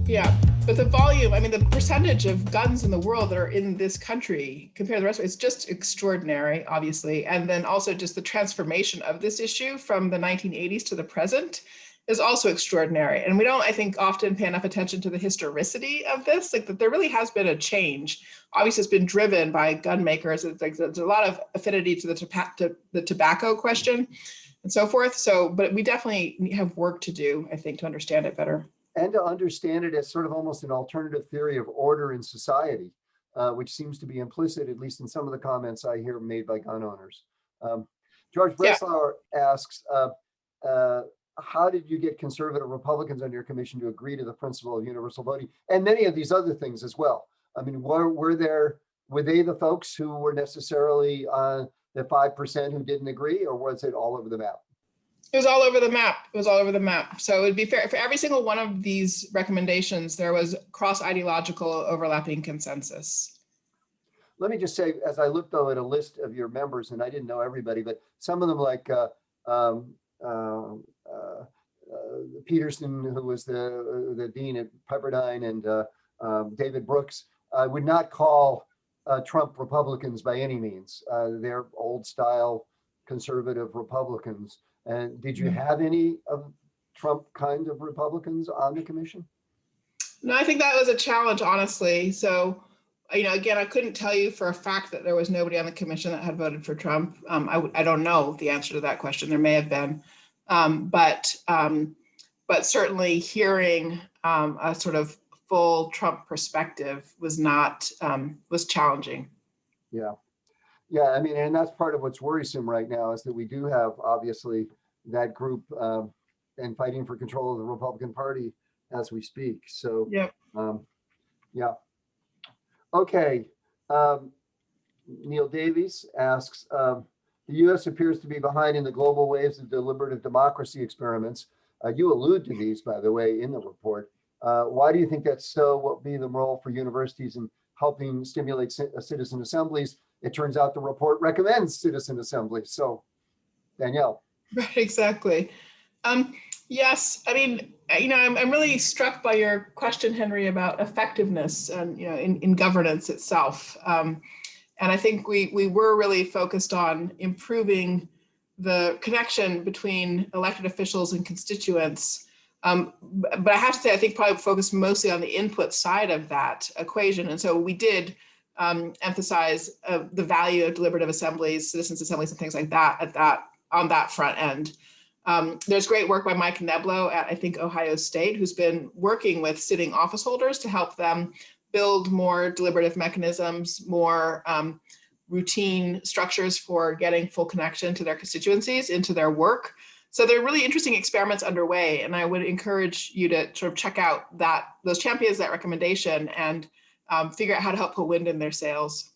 S3: Yeah, but the volume, I mean, the percentage of guns in the world that are in this country compared to the rest of it, it's just extraordinary, obviously. And then also just the transformation of this issue from the 1980s to the present is also extraordinary. And we don't, I think, often pay enough attention to the historicity of this, like that there really has been a change. Obviously, it's been driven by gun makers. It's like there's a lot of affinity to the tobacco question and so forth. So, but we definitely have work to do, I think, to understand it better.
S2: And to understand it as sort of almost an alternative theory of order in society, which seems to be implicit, at least in some of the comments I hear made by gun owners. George Breslauer asks, how did you get conservative Republicans on your commission to agree to the principle of universal voting and many of these other things as well? I mean, were they the folks who were necessarily the 5% who didn't agree, or was it all over the map?
S3: It was all over the map. It was all over the map. So it'd be fair for every single one of these recommendations, there was cross-ideological overlapping consensus.
S2: Let me just say, as I looked though at a list of your members, and I didn't know everybody, but some of them like Peterson, who was the dean at Pepperdine, and David Brooks, would not call Trump Republicans by any means. They're old style conservative Republicans. And did you have any of Trump kind of Republicans on the commission?
S3: No, I think that was a challenge, honestly. So, you know, again, I couldn't tell you for a fact that there was nobody on the commission that had voted for Trump. I don't know the answer to that question. There may have been, but certainly hearing a sort of full Trump perspective was challenging.
S2: Yeah. Yeah, I mean, and that's part of what's worrisome right now is that we do have, obviously, that group and fighting for control of the Republican Party as we speak. So,
S3: yeah.
S2: Okay. Neil Davies asks, the U.S. appears to be behind in the global waves of deliberative democracy experiments. You allude to these, by the way, in the report. Why do you think that's so? What would be the role for universities in helping stimulate citizen assemblies? It turns out the report recommends citizen assemblies. So, Danielle.
S3: Right, exactly. Yes, I mean, you know, I'm really struck by your question, Henry, about effectiveness and, you know, in governance itself. And I think we were really focused on improving the connection between elected officials and constituents. But I have to say, I think probably focused mostly on the input side of that equation. And so we did emphasize the value of deliberative assemblies, citizens assemblies, and things like that on that front end. There's great work by Mike Neblo at, I think, Ohio State, who's been working with sitting office holders to help them build more deliberative mechanisms, more routine structures for getting full connection to their constituencies, into their work. So there are really interesting experiments underway, and I would encourage you to sort of check out those champions, that recommendation, and figure out how to help put wind in their sails.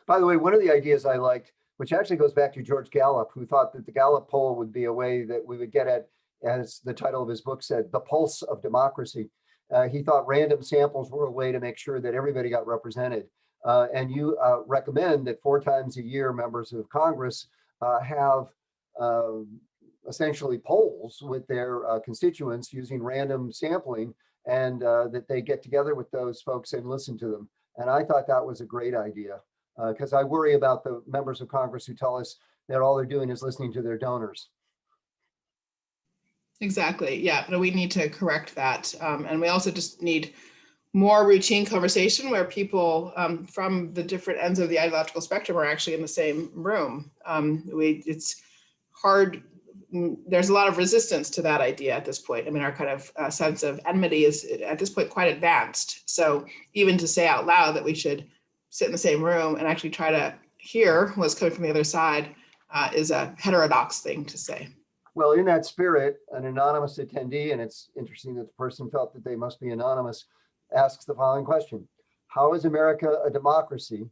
S2: By the way, one of the ideas I liked, which actually goes back to George Gallup, who thought that the Gallup poll would be a way that we would get at, as the title of his book said, the pulse of democracy. He thought random samples were a way to make sure that everybody got represented. And you recommend that 4 times a year members of Congress have essentially polls with their constituents using random sampling, and that they get together with those folks and listen to them. And I thought that was a great idea, because I worry about the members of Congress who tell us that all they're doing is listening to their donors.
S3: Exactly. Yeah, but we need to correct that. And we also just need more routine conversation where people from the different ends of the ideological spectrum are actually in the same room. It's hard. There's a lot of resistance to that idea at this point. I mean, our kind of sense of enmity is at this point quite advanced. So even to say out loud that we should sit in the same room and actually try to hear what's coming from the other side is a heterodox thing to say.
S2: Well, in that spirit, an anonymous attendee, and it's interesting that the person felt that they must be anonymous, asks the following question: how is America a democracy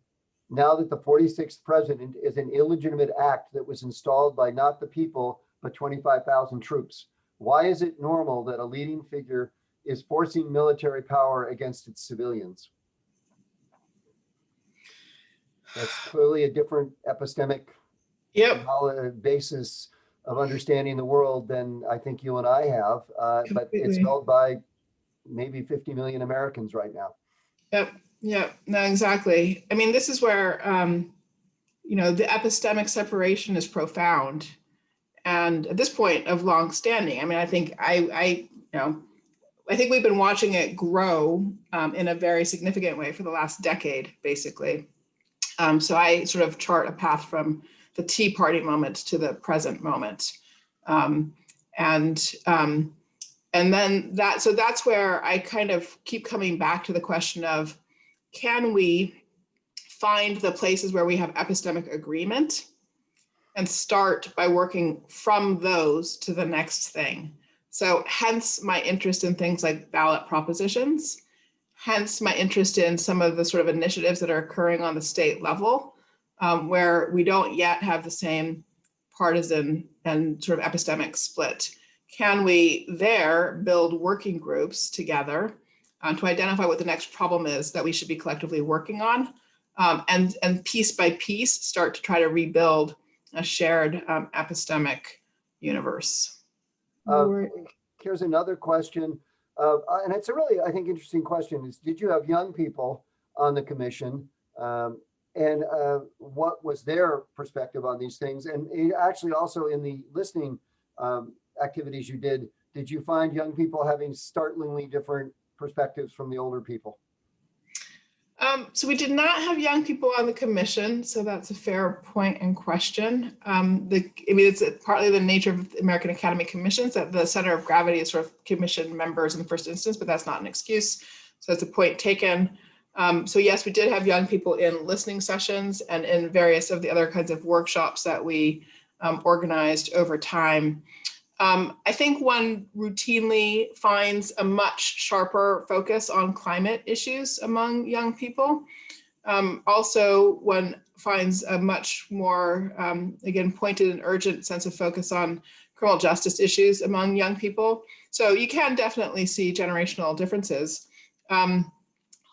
S2: now that the 46th president is an illegitimate act that was installed by not the people, but 25,000 troops? Why is it normal that a leading figure is forcing military power against its civilians? That's clearly a different epistemic basis of understanding the world than I think you and I have, but it's held by maybe 50 million Americans right now.
S3: Yep, no, exactly. I mean, this is where, the epistemic separation is profound. And at this point of long standing, I mean, I think I think we've been watching it grow in a very significant way for the last decade, basically. So I sort of chart a path from the Tea Party moment to the present moment. And then that's where I kind of keep coming back to the question of, can we find the places where we have epistemic agreement and start by working from those to the next thing? So hence my interest in things like ballot propositions, hence my interest in some of the sort of initiatives that are occurring on the state level, where we don't yet have the same partisan and sort of epistemic split. Can we there build working groups together to identify what the next problem is that we should be collectively working on, and piece by piece start to try to rebuild a shared epistemic universe?
S2: Here's another question, and it's a really, I think, interesting question. Is, did you have young people on the commission, and what was their perspective on these things? And actually also in the listening activities you did you find young people having startlingly different perspectives from the older people?
S3: So we did not have young people on the commission, so that's a fair point and question. It's partly the nature of American Academy Commissions that the center of gravity is sort of commission members in the first instance, but that's not an excuse. So that's a point taken. So yes, we did have young people in listening sessions and in various of the other kinds of workshops that we organized over time. I think one routinely finds a much sharper focus on climate issues among young people. Also, one finds a much more, again, pointed and urgent sense of focus on criminal justice issues among young people. So you can definitely see generational differences.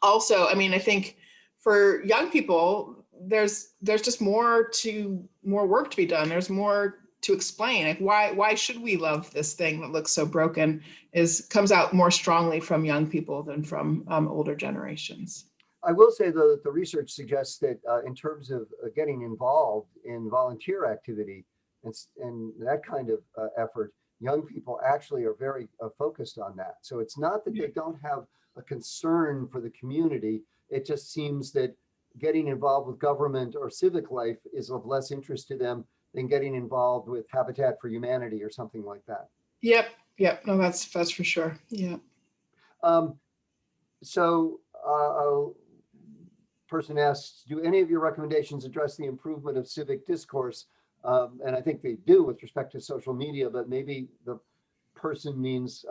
S3: Also, I mean, I think for young people, there's just more work to be done. There's more to explain, like why should we love this thing that looks so broken, comes out more strongly from young people than from older generations.
S2: I will say though that the research suggests that in terms of getting involved in volunteer activity and that kind of effort, young people actually are very focused on that. So it's not that they don't have a concern for the community. It just seems that getting involved with government or civic life is of less interest to them than getting involved with Habitat for Humanity or something like that. Yep.
S3: No, that's for sure. Yeah.
S2: So a person asks, do any of your recommendations address the improvement of civic discourse? And I think they do with respect to social media, but maybe the person means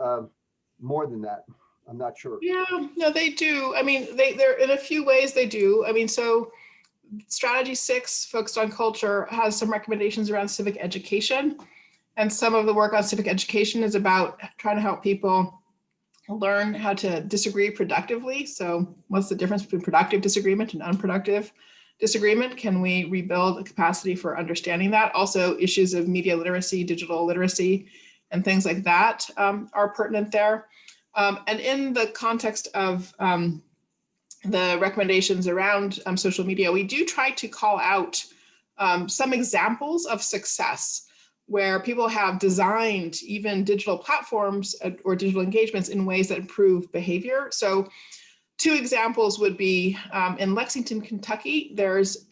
S2: more than that. I'm not sure.
S3: Yeah, no, they do. I mean, they're in a few ways they do. I mean, so Strategy 6, focused on culture, has some recommendations around civic education. And some of the work on civic education is about trying to help people learn how to disagree productively. So what's the difference between productive disagreement and unproductive disagreement? Can we rebuild a capacity for understanding that? Also, issues of media literacy, digital literacy, and things like that are pertinent there. And in the context of the recommendations around social media, we do try to call out some examples of success where people have designed even digital platforms or digital engagements in ways that improve behavior. So 2 examples would be in Lexington, Kentucky, there's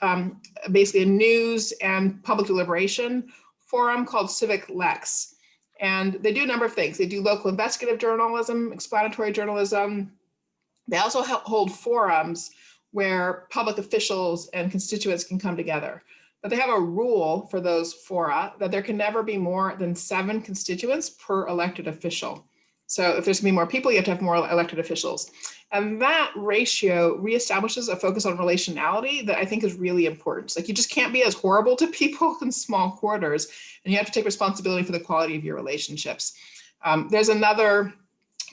S3: basically a news and public deliberation forum called Civic Lex. And they do a number of things. They do local investigative journalism, explanatory journalism. They also hold forums where public officials and constituents can come together. But they have a rule for those fora that there can never be more than 7 constituents per elected official. So if there's gonna be more people, you have to have more elected officials. And that ratio reestablishes a focus on relationality that I think is really important. Like, you just can't be as horrible to people in small quarters, and you have to take responsibility for the quality of your relationships. There's another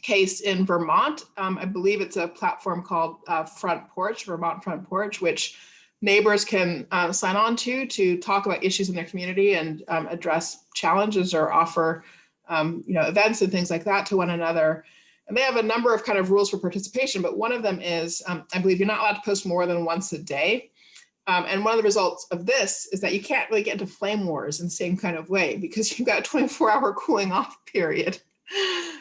S3: case in Vermont. I believe it's a platform called Front Porch, Vermont Front Porch, which neighbors can sign on to talk about issues in their community and address challenges or offer events and things like that to one another. And they have a number of kind of rules for participation, but one of them is, I believe you're not allowed to post more than once a day. And one of the results of this is that you can't really get into flame wars in the same kind of way because you've got a 24-hour cooling off period.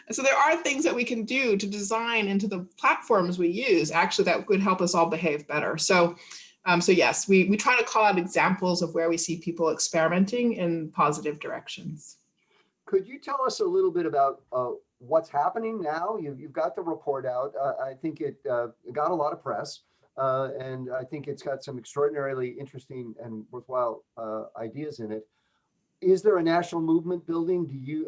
S3: And so there are things that we can do to design into the platforms we use, actually, that would help us all behave better. So yes, we try to call out examples of where we see people experimenting in positive directions.
S2: Could you tell us a little bit about what's happening now? You've got the report out. I think it got a lot of press, and I think it's got some extraordinarily interesting and worthwhile ideas in it. Is there a national movement building?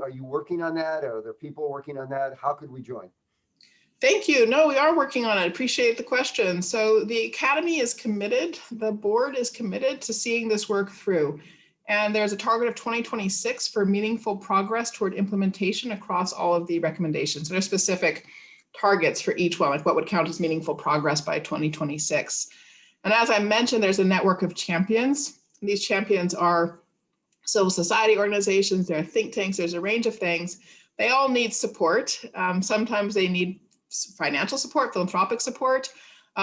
S2: Are you working on that? Are there people working on that? How could we join?
S3: Thank you. No, we are working on it. Appreciate the question. So the Academy is committed, the board is committed to seeing this work through. And there's a target of 2026 for meaningful progress toward implementation across all of the recommendations. There are specific targets for each one, like what would count as meaningful progress by 2026. And as I mentioned, there's a network of champions. And these champions are civil society organizations, there are think tanks, there's a range of things. They all need support. Sometimes they need financial support, philanthropic support.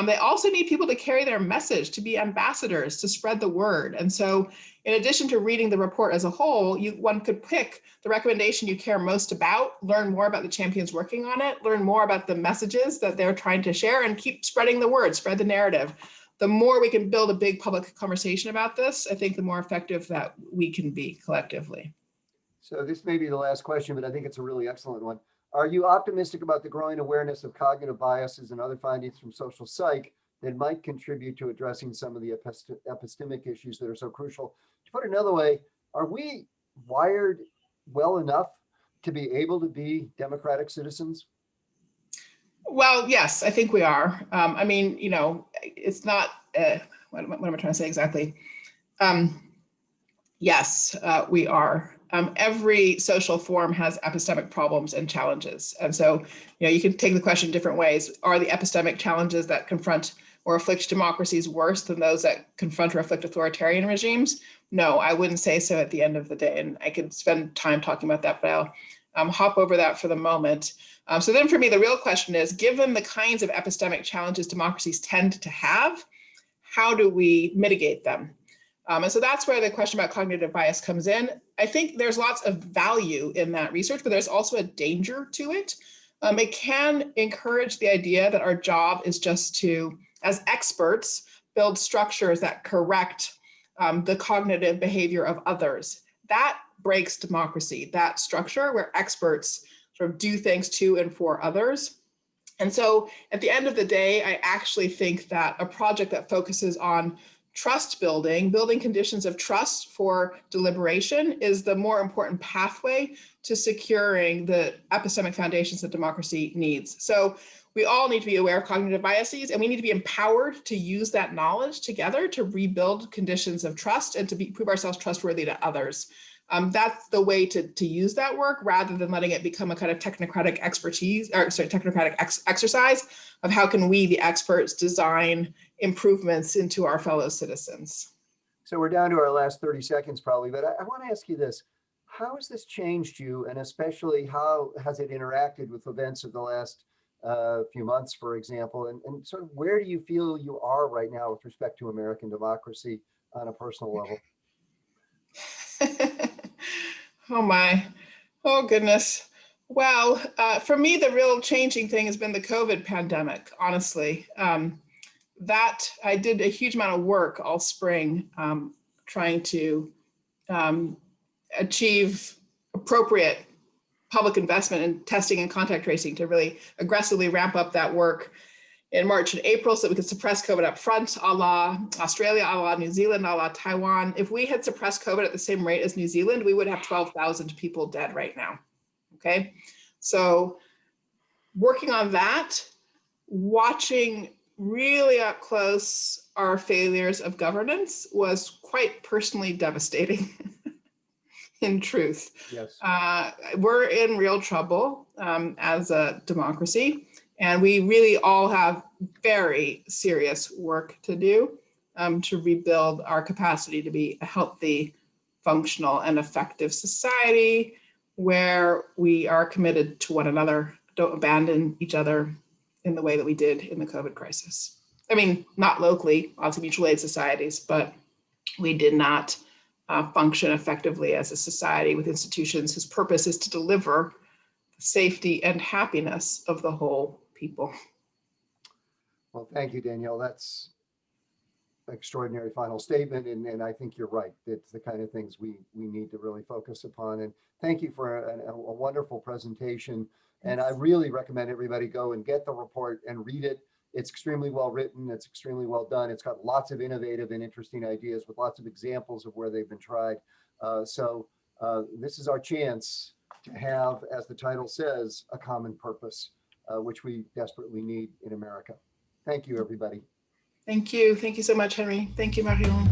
S3: They also need people to carry their message, to be ambassadors, to spread the word. And so in addition to reading the report as a whole, one could pick the recommendation you care most about, learn more about the champions working on it, learn more about the messages that they're trying to share, and keep spreading the word, spread the narrative. The more we can build a big public conversation about this, I think the more effective that we can be collectively.
S2: So this may be the last question, but I think it's a really excellent one. Are you optimistic about the growing awareness of cognitive biases and other findings from social psych that might contribute to addressing some of the epistemic issues that are so crucial? To put it another way, are we wired well enough to be able to be democratic citizens?
S3: Well, yes, I think we are. I mean, it's not, what am I trying to say exactly? Yes, we are. Every social form has epistemic problems and challenges. And so, you can take the question different ways. Are the epistemic challenges that confront or afflict democracies worse than those that confront or afflict authoritarian regimes? No, I wouldn't say so at the end of the day. And I could spend time talking about that, but I'll hop over that for the moment. So then for me, the real question is, given the kinds of epistemic challenges democracies tend to have, how do we mitigate them? And so that's where the question about cognitive bias comes in. I think there's lots of value in that research, but there's also a danger to it. It can encourage the idea that our job is just to, as experts, build structures that correct the cognitive behavior of others. That breaks democracy, that structure where experts sort of do things to and for others. And so at the end of the day, I actually think that a project that focuses on trust building conditions of trust for deliberation is the more important pathway to securing the epistemic foundations that democracy needs. So we all need to be aware of cognitive biases, and we need to be empowered to use that knowledge together to rebuild conditions of trust and to prove ourselves trustworthy to others. That's the way to use that work, rather than letting it become a kind of technocratic exercise of how can we, the experts, design improvements into our fellow citizens.
S2: So we're down to our last 30 seconds probably, but I want to ask you this. How has this changed you, and especially how has it interacted with events of the last few months, for example, and sort of where do you feel you are right now with respect to American democracy on a personal level?
S3: Oh my, oh goodness. Well, for me, the real changing thing has been the COVID pandemic, honestly. That I did a huge amount of work all spring trying to achieve appropriate public investment in testing and contact tracing to really aggressively ramp up that work in March and April so that we could suppress COVID up front, a la Australia, a la New Zealand, a la Taiwan. If we had suppressed COVID at the same rate as New Zealand, we would have 12,000 people dead right now, okay? So working on that, watching really up close our failures of governance was quite personally devastating. In truth,
S2: yes,
S3: we're in real trouble as a democracy, and we really all have very serious work to do to rebuild our capacity to be a healthy, functional, and effective society where we are committed to one another, don't abandon each other in the way that we did in the COVID crisis. I mean, not locally, lots of mutual aid societies, but we did not function effectively as a society with institutions whose purpose is to deliver the safety and happiness of the whole people.
S2: well, thank you, Danielle. That's an extraordinary final statement, and I think you're right. It's the kind of things we need to really focus upon. And thank you for a wonderful presentation. And I really recommend everybody go and get the report and read it. It's extremely well written. It's extremely well done. It's got lots of innovative and interesting ideas with lots of examples of where they've been tried. So this is our chance to have, as the title says, a common purpose, which we desperately need in America. Thank you, everybody.
S3: Thank you. Thank you so much, Henry. Thank you, Marion.